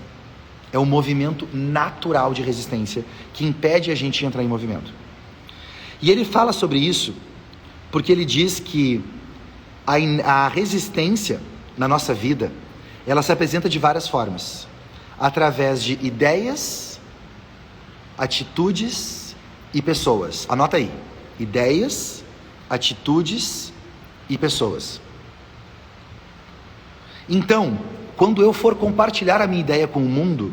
É o movimento natural de resistência que impede a gente de entrar em movimento. E ele fala sobre isso porque ele diz que a resistência na nossa vida, ela se apresenta de várias formas. Através de ideias, atitudes e pessoas. Anota aí. Ideias, atitudes e pessoas. Então, quando eu for compartilhar a minha ideia com o mundo,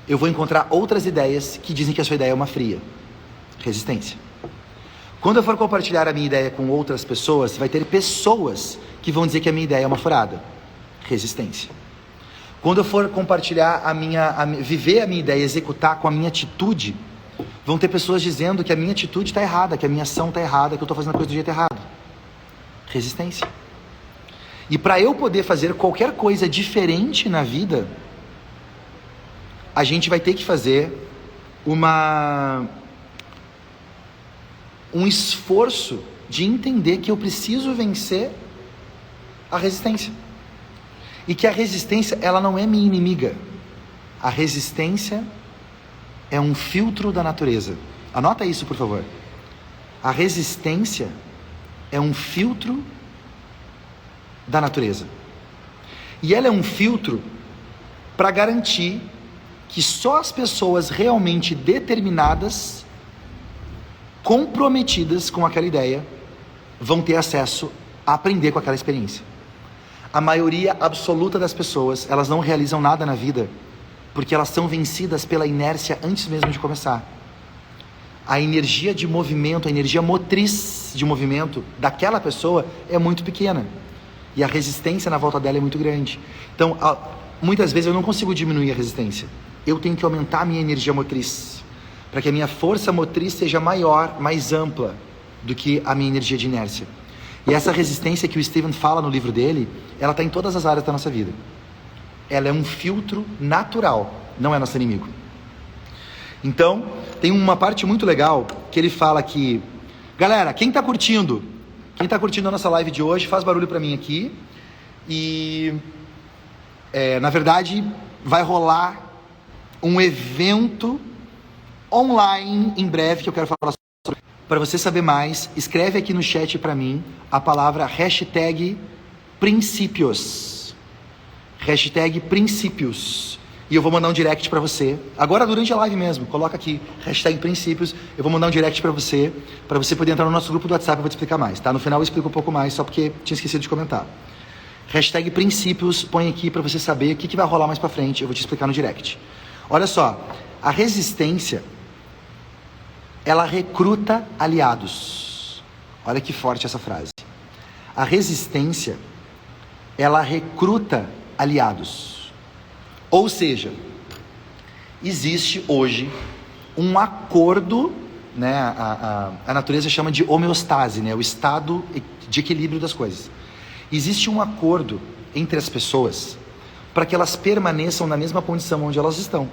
eu vou encontrar outras ideias que dizem que a sua ideia é uma fria. Resistência. Quando eu for compartilhar a minha ideia com outras pessoas, vai ter pessoas que vão dizer que a minha ideia é uma furada. Resistência. Quando eu for compartilhar viver a minha ideia, executar com a minha atitude, vão ter pessoas dizendo que a minha atitude está errada, que a minha ação está errada, que eu estou fazendo a coisa do jeito errado. Resistência. E para eu poder fazer qualquer coisa diferente na vida, a gente vai ter que fazer um esforço de entender que eu preciso vencer a resistência. E que a resistência, ela não é minha inimiga. A resistência é um filtro da natureza. Anota isso, por favor. A resistência é um filtro da natureza. E ela é um filtro para garantir que só as pessoas realmente determinadas, comprometidas com aquela ideia, vão ter acesso a aprender com aquela experiência. A maioria absoluta das pessoas, elas não realizam nada na vida porque elas são vencidas pela inércia antes mesmo de começar. A energia de movimento, a energia motriz de movimento daquela pessoa é muito pequena. E a resistência na volta dela é muito grande. Então, muitas vezes eu não consigo diminuir a resistência. Eu tenho que aumentar a minha energia motriz, para que a minha força motriz seja maior, mais ampla do que a minha energia de inércia. E essa resistência que o Steven fala no livro dele, ela está em todas as áreas da nossa vida. Ela é um filtro natural, não é nosso inimigo. Então, tem uma parte muito legal que ele fala que... Galera, quem está curtindo a nossa live de hoje, faz barulho para mim aqui. E, na verdade, vai rolar um evento online em breve que eu quero falar sobre. Para você saber mais, escreve aqui no chat para mim a palavra #princípios. #princípios. E eu vou mandar um direct para você. Agora durante a live mesmo, coloca aqui #princípios. Eu vou mandar um direct para você poder entrar no nosso grupo do WhatsApp. Eu vou te explicar mais, tá? No final eu explico um pouco mais, só porque tinha esquecido de comentar. #princípios, põe aqui para você saber o que vai rolar mais para frente. Eu vou te explicar no direct. Olha só, a resistência, ela recruta aliados. Olha que forte essa frase. A resistência, ela recruta aliados. Ou seja, existe hoje um acordo, né? A natureza chama de homeostase, né? O estado de equilíbrio das coisas. Existe um acordo entre as pessoas para que elas permaneçam na mesma condição onde elas estão.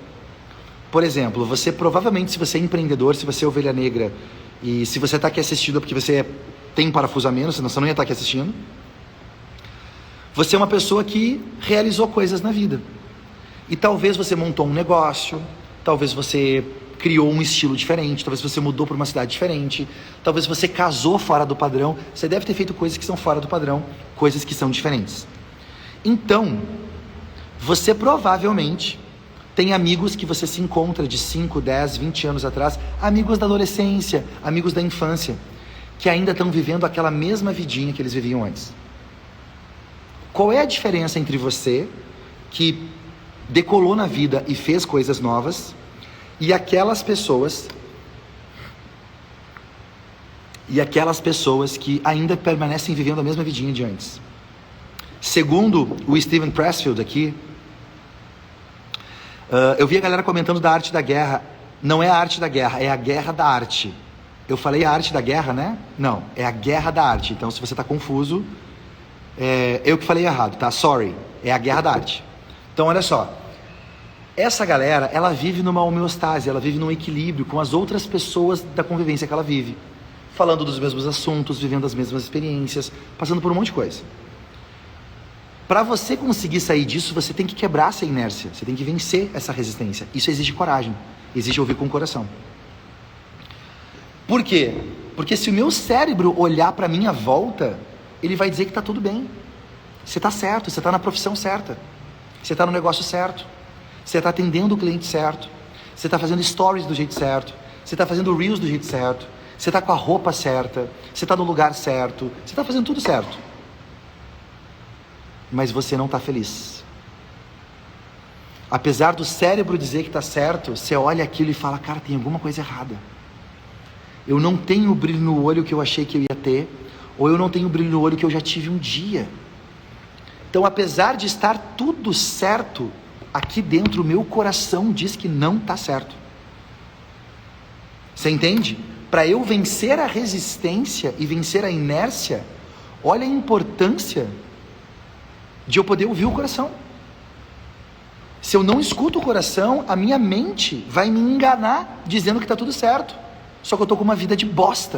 Por exemplo, você provavelmente, se você é empreendedor, se você é ovelha negra, e se você está aqui assistindo porque você tem um parafuso a menos, senão você não ia estar aqui assistindo, você é uma pessoa que realizou coisas na vida. E talvez você montou um negócio, talvez você criou um estilo diferente, talvez você mudou para uma cidade diferente, talvez você casou fora do padrão, você deve ter feito coisas que são fora do padrão, coisas que são diferentes. Então, você provavelmente tem amigos que você se encontra de 5, 10, 20 anos atrás, amigos da adolescência, amigos da infância, que ainda estão vivendo aquela mesma vidinha que eles viviam antes. Qual é a diferença entre você, que decolou na vida e fez coisas novas, e aquelas pessoas que ainda permanecem vivendo a mesma vidinha de antes? Segundo o Steven Pressfield aqui, eu vi a galera comentando da arte da guerra. Não é a arte da guerra, é a guerra da arte. Eu falei a arte da guerra, né? Não, é a guerra da arte. Então, se você está confuso, eu que falei errado, tá? Sorry, é a guerra da arte. Então, olha só. Essa galera, ela vive numa homeostase, ela vive num equilíbrio com as outras pessoas da convivência que ela vive. Falando dos mesmos assuntos, vivendo as mesmas experiências, passando por um monte de coisa. Para você conseguir sair disso, você tem que quebrar essa inércia, você tem que vencer essa resistência. Isso exige coragem, exige ouvir com o coração. Por quê? Porque se o meu cérebro olhar para a minha volta, ele vai dizer que está tudo bem. Você está certo, você está na profissão certa, você está no negócio certo, você está atendendo o cliente certo, você está fazendo stories do jeito certo, você está fazendo reels do jeito certo, você está com a roupa certa, você está no lugar certo, você está fazendo tudo certo. Mas você não está feliz. Apesar do cérebro dizer que está certo, você olha aquilo e fala, cara, tem alguma coisa errada. Eu não tenho o brilho no olho que eu achei que eu ia ter, ou eu não tenho o brilho no olho que eu já tive um dia. Então, apesar de estar tudo certo, aqui dentro o meu coração diz que não está certo. Você entende? Para eu vencer a resistência e vencer a inércia, olha a importância de eu poder ouvir o coração. Se eu não escuto o coração, a minha mente vai me enganar dizendo que está tudo certo. Só que eu estou com uma vida de bosta.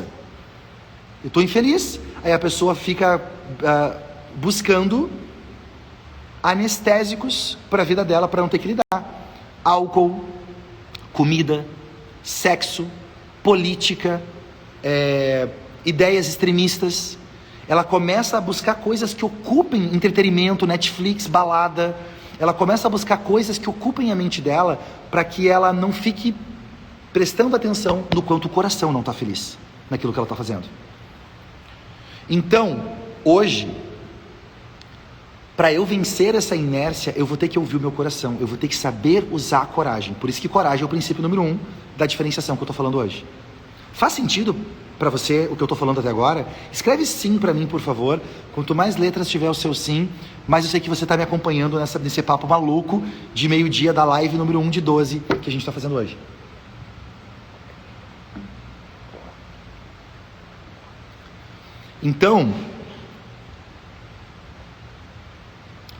Eu estou infeliz. Aí a pessoa fica buscando anestésicos para a vida dela, para não ter que lidar. Álcool, comida, sexo, política, ideias extremistas. Ela começa a buscar coisas que ocupem entretenimento, Netflix, balada. Ela começa a buscar coisas que ocupem a mente dela para que ela não fique prestando atenção no quanto o coração não está feliz naquilo que ela está fazendo. Então, hoje, para eu vencer essa inércia, eu vou ter que ouvir o meu coração, eu vou ter que saber usar a coragem. Por isso que coragem é o princípio número 1 da diferenciação que eu estou falando hoje. Faz sentido para você o que eu estou falando até agora? Escreve sim para mim, por favor. Quanto mais letras tiver o seu sim, mais eu sei que você está me acompanhando nesse papo maluco de meio-dia da live número 1 de 12 que a gente está fazendo hoje. Então,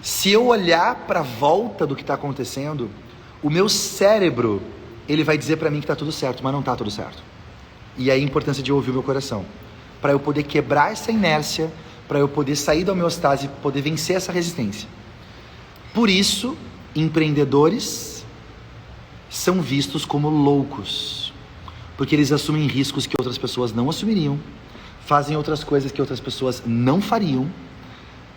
se eu olhar para a volta do que está acontecendo, o meu cérebro, ele vai dizer para mim que está tudo certo, mas não está tudo certo. E aí a importância de ouvir o meu coração, para eu poder quebrar essa inércia, para eu poder sair da homeostase, poder vencer essa resistência. Por isso, empreendedores são vistos como loucos, porque eles assumem riscos que outras pessoas não assumiriam, fazem outras coisas que outras pessoas não fariam,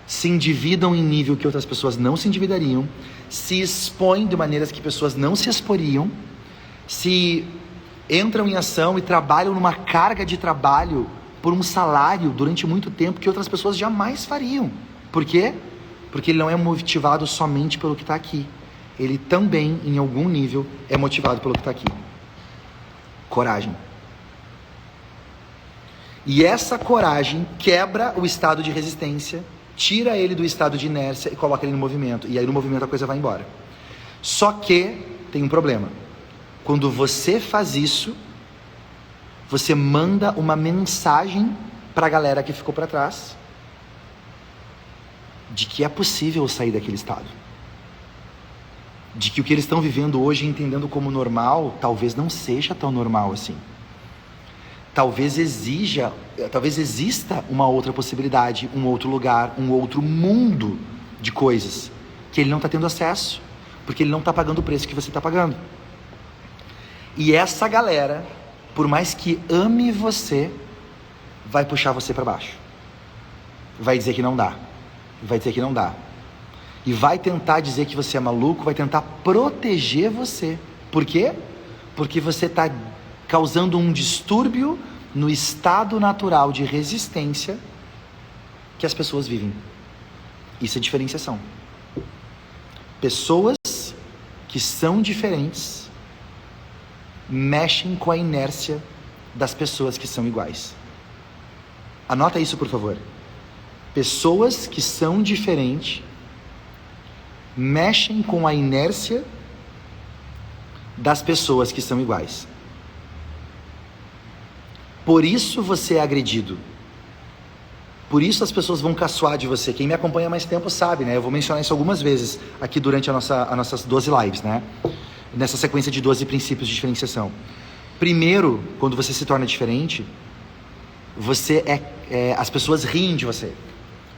se endividam em nível que outras pessoas não se endividariam, se expõem de maneiras que pessoas não se exporiam, se entram em ação e trabalham numa carga de trabalho por um salário durante muito tempo que outras pessoas jamais fariam. Por quê? Porque ele não é motivado somente pelo que está aqui. Ele também, em algum nível, é motivado pelo que está aqui. Coragem. E essa coragem quebra o estado de resistência, tira ele do estado de inércia e coloca ele no movimento. E aí no movimento a coisa vai embora. Só que tem um problema. Quando você faz isso, você manda uma mensagem para a galera que ficou para trás de que é possível sair daquele estado. De que o que eles estão vivendo hoje, entendendo como normal, talvez não seja tão normal assim. Talvez exista uma outra possibilidade, um outro lugar, um outro mundo de coisas que ele não está tendo acesso, porque ele não está pagando o preço que você está pagando. E essa galera, por mais que ame você, vai puxar você para baixo. Vai dizer que não dá. Vai dizer que não dá. E vai tentar dizer que você é maluco, vai tentar proteger você. Por quê? Porque você está causando um distúrbio no estado natural de resistência que as pessoas vivem. Isso é diferenciação. Pessoas que são diferentes mexem com a inércia das pessoas que são iguais. Anota isso, por favor. Pessoas que são diferentes mexem com a inércia das pessoas que são iguais. Por isso você é agredido. Por isso as pessoas vão caçoar de você. Quem me acompanha há mais tempo sabe, né? Eu vou mencionar isso algumas vezes aqui durante as nossas 12 lives, né? Nessa sequência de 12 princípios de diferenciação. Primeiro, quando você se torna diferente, você as pessoas riem de você.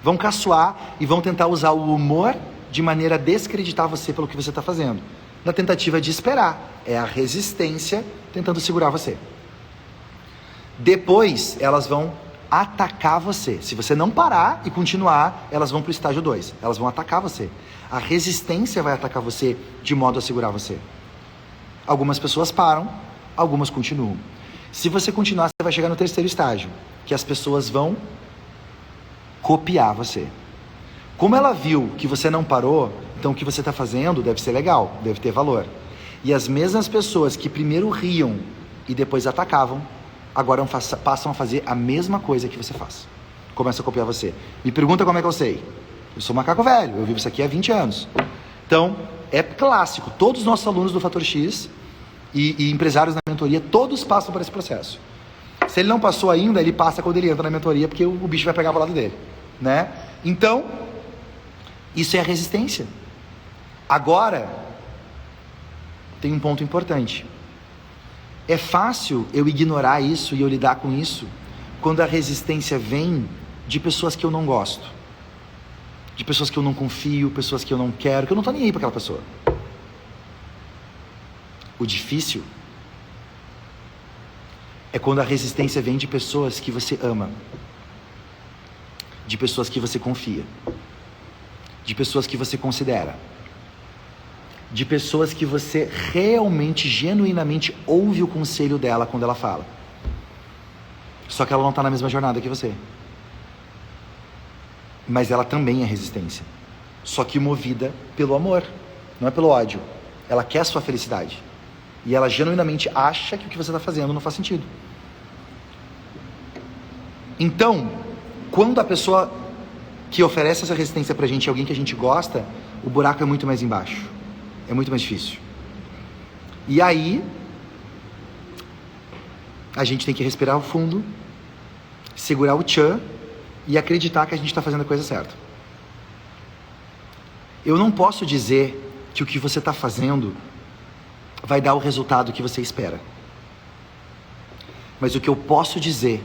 Vão caçoar e vão tentar usar o humor de maneira a descreditar você pelo que você está fazendo. Na tentativa de esperar. É a resistência tentando segurar você. Depois, elas vão atacar você. Se você não parar e continuar, elas vão para o estágio 2. Elas vão atacar você. A resistência vai atacar você de modo a segurar você. Algumas pessoas param, algumas continuam. Se você continuar, você vai chegar no terceiro estágio, que as pessoas vão copiar você. Como ela viu que você não parou, então o que você está fazendo deve ser legal, deve ter valor. E as mesmas pessoas que primeiro riam e depois atacavam, agora passam a fazer a mesma coisa que você faz. Começa a copiar você. Me pergunta como é que eu sei. Eu sou macaco velho, eu vivo isso aqui há 20 anos. Então, é clássico. Todos os nossos alunos do Fator X e empresários na mentoria, todos passam por esse processo. Se ele não passou ainda, ele passa quando ele entra na mentoria, porque o bicho vai pegar pro lado dele, né? Então, isso é a resistência. Agora, tem um ponto importante. É fácil eu ignorar isso e eu lidar com isso quando a resistência vem de pessoas que eu não gosto, de pessoas que eu não confio, pessoas que eu não quero, que eu não tô nem aí para aquela pessoa. O difícil é quando a resistência vem de pessoas que você ama, de pessoas que você confia, de pessoas que você considera, de pessoas que você realmente, genuinamente ouve o conselho dela quando ela fala. Só que ela não está na mesma jornada que você. Mas ela também é resistência. Só que movida pelo amor, não é pelo ódio. Ela quer a sua felicidade. E ela genuinamente acha que o que você está fazendo não faz sentido. Então, quando a pessoa que oferece essa resistência pra gente é alguém que a gente gosta, o buraco é muito mais embaixo. É muito mais difícil. E aí, a gente tem que respirar fundo, segurar o tchan e acreditar que a gente está fazendo a coisa certa. Eu não posso dizer que o que você está fazendo vai dar o resultado que você espera. Mas o que eu posso dizer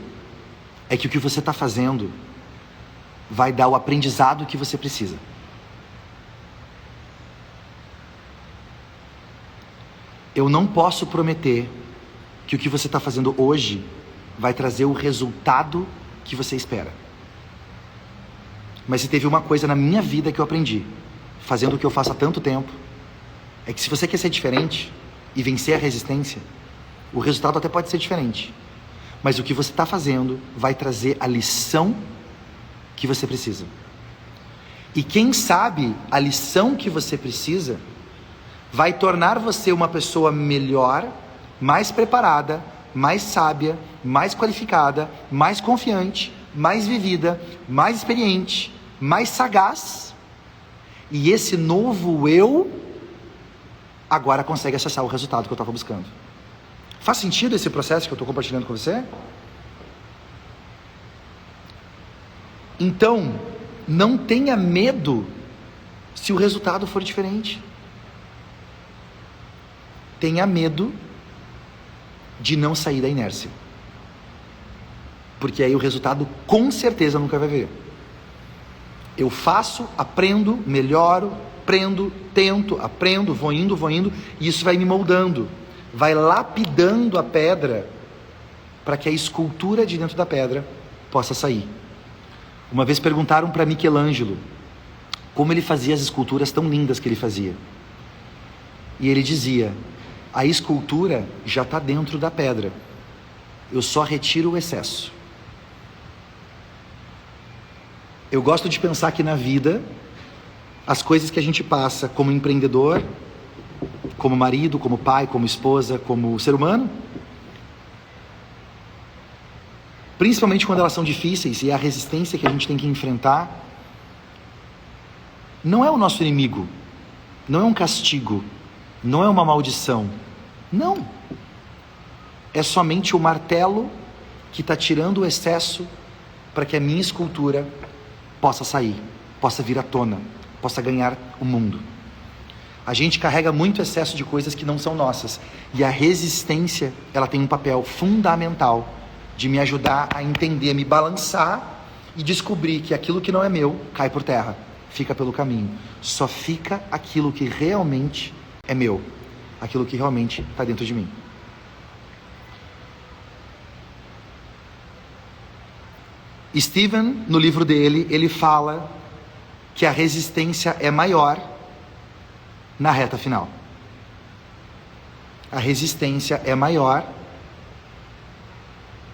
é que o que você está fazendo vai dar o aprendizado que você precisa. Eu não posso prometer que o que você está fazendo hoje vai trazer o resultado que você espera. Mas se teve uma coisa na minha vida que eu aprendi, fazendo o que eu faço há tanto tempo, é que se você quer ser diferente e vencer a resistência, o resultado até pode ser diferente. Mas o que você está fazendo vai trazer a lição que você precisa. E quem sabe a lição que você precisa vai tornar você uma pessoa melhor, mais preparada, mais sábia, mais qualificada, mais confiante, mais vivida, mais experiente, mais sagaz. E esse novo eu agora consegue acessar o resultado que eu estava buscando. Faz sentido esse processo que eu estou compartilhando com você? Então, não tenha medo se o resultado for diferente. Tenha medo de não sair da inércia. Porque aí o resultado com certeza nunca vai vir. Eu faço, aprendo, melhoro, aprendo, tento, aprendo, vou indo, e isso vai me moldando, vai lapidando a pedra para que a escultura de dentro da pedra possa sair. Uma vez perguntaram para Michelangelo como ele fazia as esculturas tão lindas que ele fazia. E ele dizia: a escultura já está dentro da pedra, eu só retiro o excesso. Eu gosto de pensar que na vida, as coisas que a gente passa como empreendedor, como marido, como pai, como esposa, como ser humano, principalmente quando elas são difíceis e a resistência que a gente tem que enfrentar, não é o nosso inimigo, não é um castigo, não é uma maldição, não. É somente o martelo que está tirando o excesso para que a minha escultura possa sair, possa vir à tona, possa ganhar o mundo. A gente carrega muito excesso de coisas que não são nossas, e a resistência, ela tem um papel fundamental de me ajudar a entender, a me balançar e descobrir que aquilo que não é meu cai por terra, fica pelo caminho. Só fica aquilo que realmente é meu, aquilo que realmente está dentro de mim. Steven, no livro dele, ele fala que a resistência é maior na reta final. A resistência é maior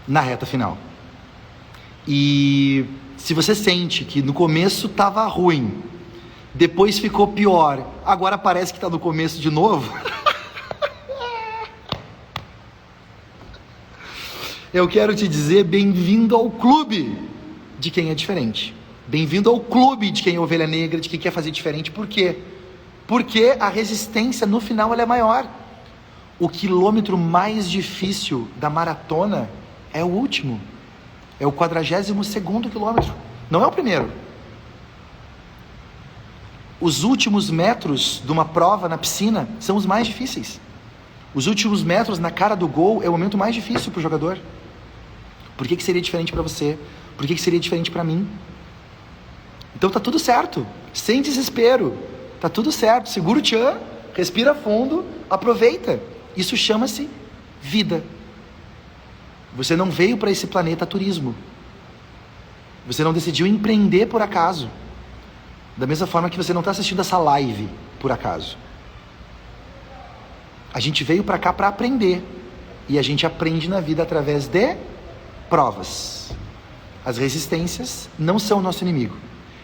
na reta final. E se você sente que no começo estava ruim, depois ficou pior, agora parece que está no começo de novo, eu quero te dizer, bem-vindo ao clube de quem é diferente. Bem-vindo ao clube de quem é ovelha negra, de quem quer fazer diferente. Por quê? Porque a resistência no final ela é maior. O quilômetro mais difícil da maratona é o último. É o 42º quilômetro. Não é o primeiro. Os últimos metros de uma prova na piscina são os mais difíceis. Os últimos metros na cara do gol é o momento mais difícil para o jogador. Por que seria diferente para você? Por que seria diferente para mim? Então tá tudo certo. Sem desespero. Tá tudo certo. Segura o tchan, respira fundo, aproveita. Isso chama-se vida. Você não veio para esse planeta a turismo. Você não decidiu empreender por acaso. Da mesma forma que você não está assistindo essa live por acaso. A gente veio para cá para aprender. E a gente aprende na vida através de provas. As resistências não são o nosso inimigo.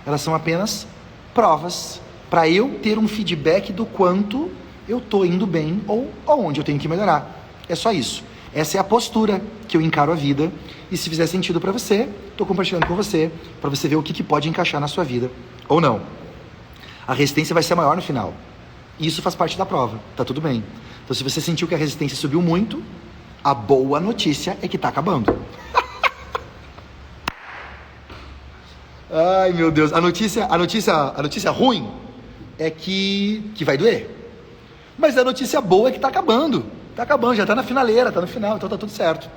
Elas são apenas provas para eu ter um feedback do quanto eu estou indo bem ou onde eu tenho que melhorar. É só isso. Essa é a postura que eu encaro a vida. E se fizer sentido para você, estou compartilhando com você, para você ver o que pode encaixar na sua vida ou não. A resistência vai ser maior no final. E isso faz parte da prova. Tá tudo bem. Então, se você sentiu que a resistência subiu muito, a boa notícia é que está acabando. Ai, meu Deus. A notícia ruim é que vai doer. Mas a notícia boa é que está acabando. Está acabando, já está na finaleira, está no final, então está tudo certo.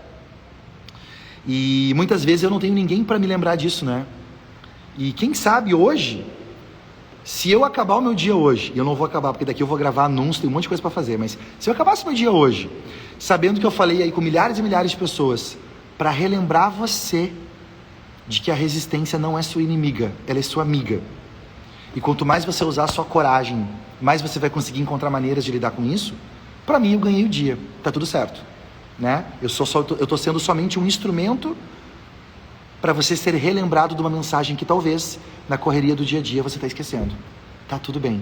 E muitas vezes eu não tenho ninguém para me lembrar disso, né? E quem sabe hoje, se eu acabar o meu dia hoje, e eu não vou acabar, porque daqui eu vou gravar anúncio, tem um monte de coisa para fazer, mas se eu acabasse o meu dia hoje, sabendo que eu falei aí com milhares e milhares de pessoas, para relembrar você de que a resistência não é sua inimiga, ela é sua amiga. E quanto mais você usar a sua coragem, mais você vai conseguir encontrar maneiras de lidar com isso. Para mim, eu ganhei o dia, tá tudo certo, né? Eu tô sendo somente um instrumento para você ser relembrado de uma mensagem que talvez na correria do dia a dia você está esquecendo. Tá tudo bem.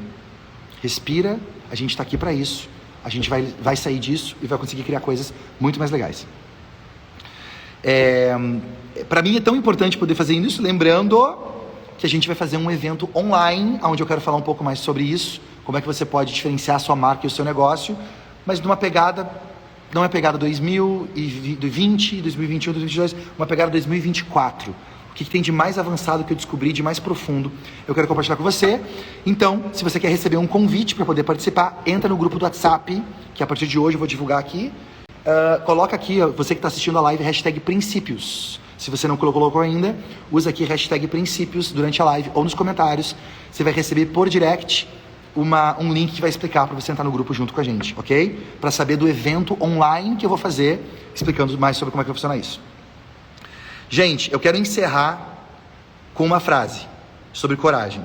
Respira, a gente está aqui para isso. A gente vai sair disso e vai conseguir criar coisas muito mais legais. Para mim é tão importante poder fazer isso, lembrando que a gente vai fazer um evento online, onde eu quero falar um pouco mais sobre isso, como é que você pode diferenciar a sua marca e o seu negócio, mas numa pegada, não é pegada 2020, 2021, 2022, uma pegada 2024. O que tem de mais avançado que eu descobri, de mais profundo, eu quero compartilhar com você. Então, se você quer receber um convite para poder participar, entra no grupo do WhatsApp, que a partir de hoje eu vou divulgar aqui. Coloca aqui, você que está assistindo a live, hashtag princípios. Se você não colocou ainda, usa aqui hashtag princípios durante a live ou nos comentários. Você vai receber por direct um link que vai explicar para você entrar no grupo junto com a gente, ok? Para saber do evento online que eu vou fazer, explicando mais sobre como é que vai funcionar isso. Gente, eu quero encerrar com uma frase sobre coragem.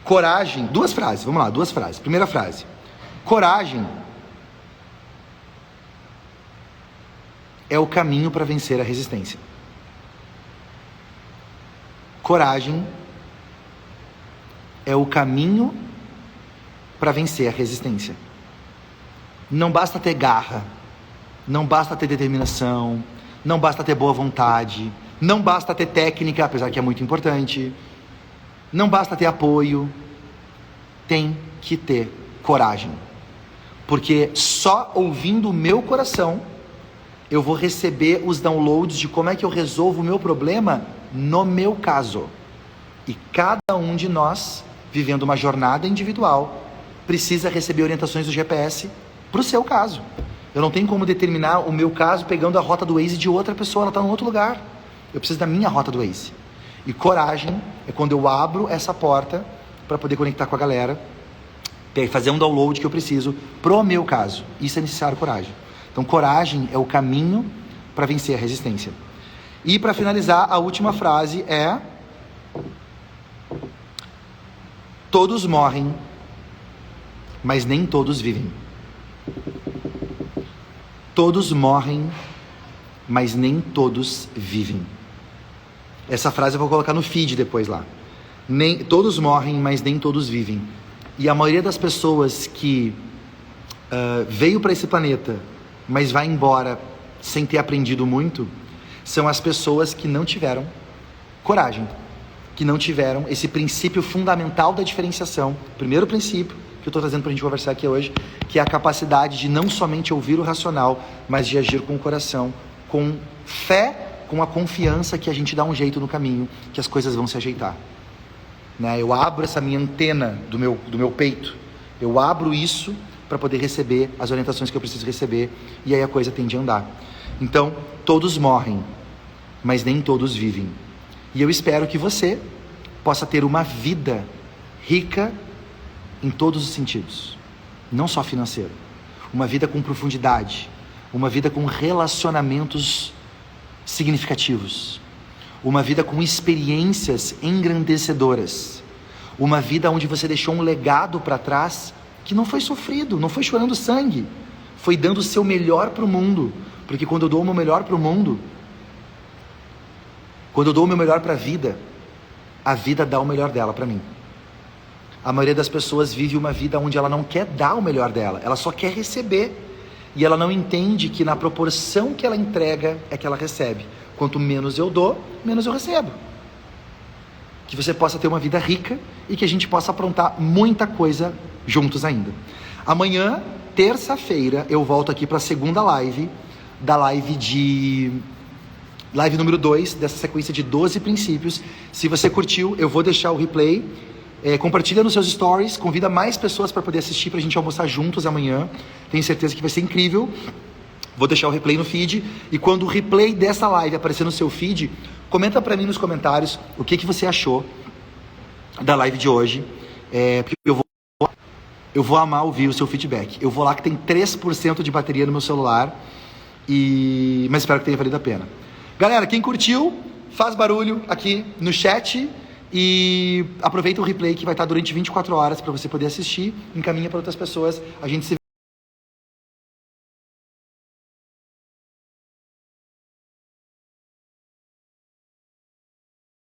Coragem, duas frases, vamos lá, duas frases. Primeira frase: coragem é o caminho para vencer a resistência. Coragem é o caminho para vencer a resistência. Não basta ter garra, não basta ter determinação, não basta ter boa vontade, não basta ter técnica, apesar que é muito importante, não basta ter apoio, tem que ter coragem. Porque só ouvindo o meu coração, eu vou receber os downloads de como é que eu resolvo o meu problema no meu caso. E cada um de nós, vivendo uma jornada individual, precisa receber orientações do GPS para o seu caso. Eu não tenho como determinar o meu caso pegando a rota do Waze de outra pessoa, ela está em outro lugar. Eu preciso da minha rota do Waze. E coragem é quando eu abro essa porta para poder conectar com a galera, fazer um download que eu preciso pro meu caso. Isso é necessário coragem. Então, coragem é o caminho para vencer a resistência. E para finalizar, a última frase é: todos morrem, mas nem todos vivem. Todos morrem, mas nem todos vivem. Essa frase eu vou colocar no feed depois lá. Todos morrem, mas nem todos vivem. E a maioria das pessoas que veio para esse planeta, mas vai embora sem ter aprendido muito, são as pessoas que não tiveram coragem, que não tiveram esse princípio fundamental da diferenciação. Primeiro princípio que eu estou trazendo para a gente conversar aqui hoje, que é a capacidade de não somente ouvir o racional, mas de agir com o coração, com fé, com a confiança que a gente dá um jeito no caminho, que as coisas vão se ajeitar. Né? Eu abro essa minha antena do meu peito, eu abro isso para poder receber as orientações que eu preciso receber, e aí a coisa tende a andar. Então, todos morrem, mas nem todos vivem. E eu espero que você possa ter uma vida rica em todos os sentidos, não só financeiro. Uma vida com profundidade, uma vida com relacionamentos significativos, uma vida com experiências engrandecedoras, uma vida onde você deixou um legado para trás que não foi sofrido, não foi chorando sangue, foi dando o seu melhor para o mundo. Porque quando eu dou o meu melhor para o mundo, quando eu dou o meu melhor para a vida dá o melhor dela para mim. A maioria das pessoas vive uma vida onde ela não quer dar o melhor dela, ela só quer receber. E ela não entende que na proporção que ela entrega é que ela recebe. Quanto menos eu dou, menos eu recebo. Que você possa ter uma vida rica e que a gente possa aprontar muita coisa juntos ainda. Amanhã, terça-feira, eu volto aqui para a segunda live, live número 2, dessa sequência de 12 princípios. Se você curtiu, eu vou deixar o replay. Compartilha nos seus stories, convida mais pessoas para poder assistir, para a gente almoçar juntos amanhã. Tenho certeza que vai ser incrível. Vou deixar o replay no feed. E quando o replay dessa live aparecer no seu feed, comenta para mim nos comentários o que você achou da live de hoje. Porque eu vou amar ouvir o seu feedback. Eu vou lá que tem 3% de bateria no meu celular, mas espero que tenha valido a pena. Galera, quem curtiu, faz barulho aqui no chat. E aproveita o replay que vai estar durante 24 horas para você poder assistir. Encaminha para outras pessoas. A gente se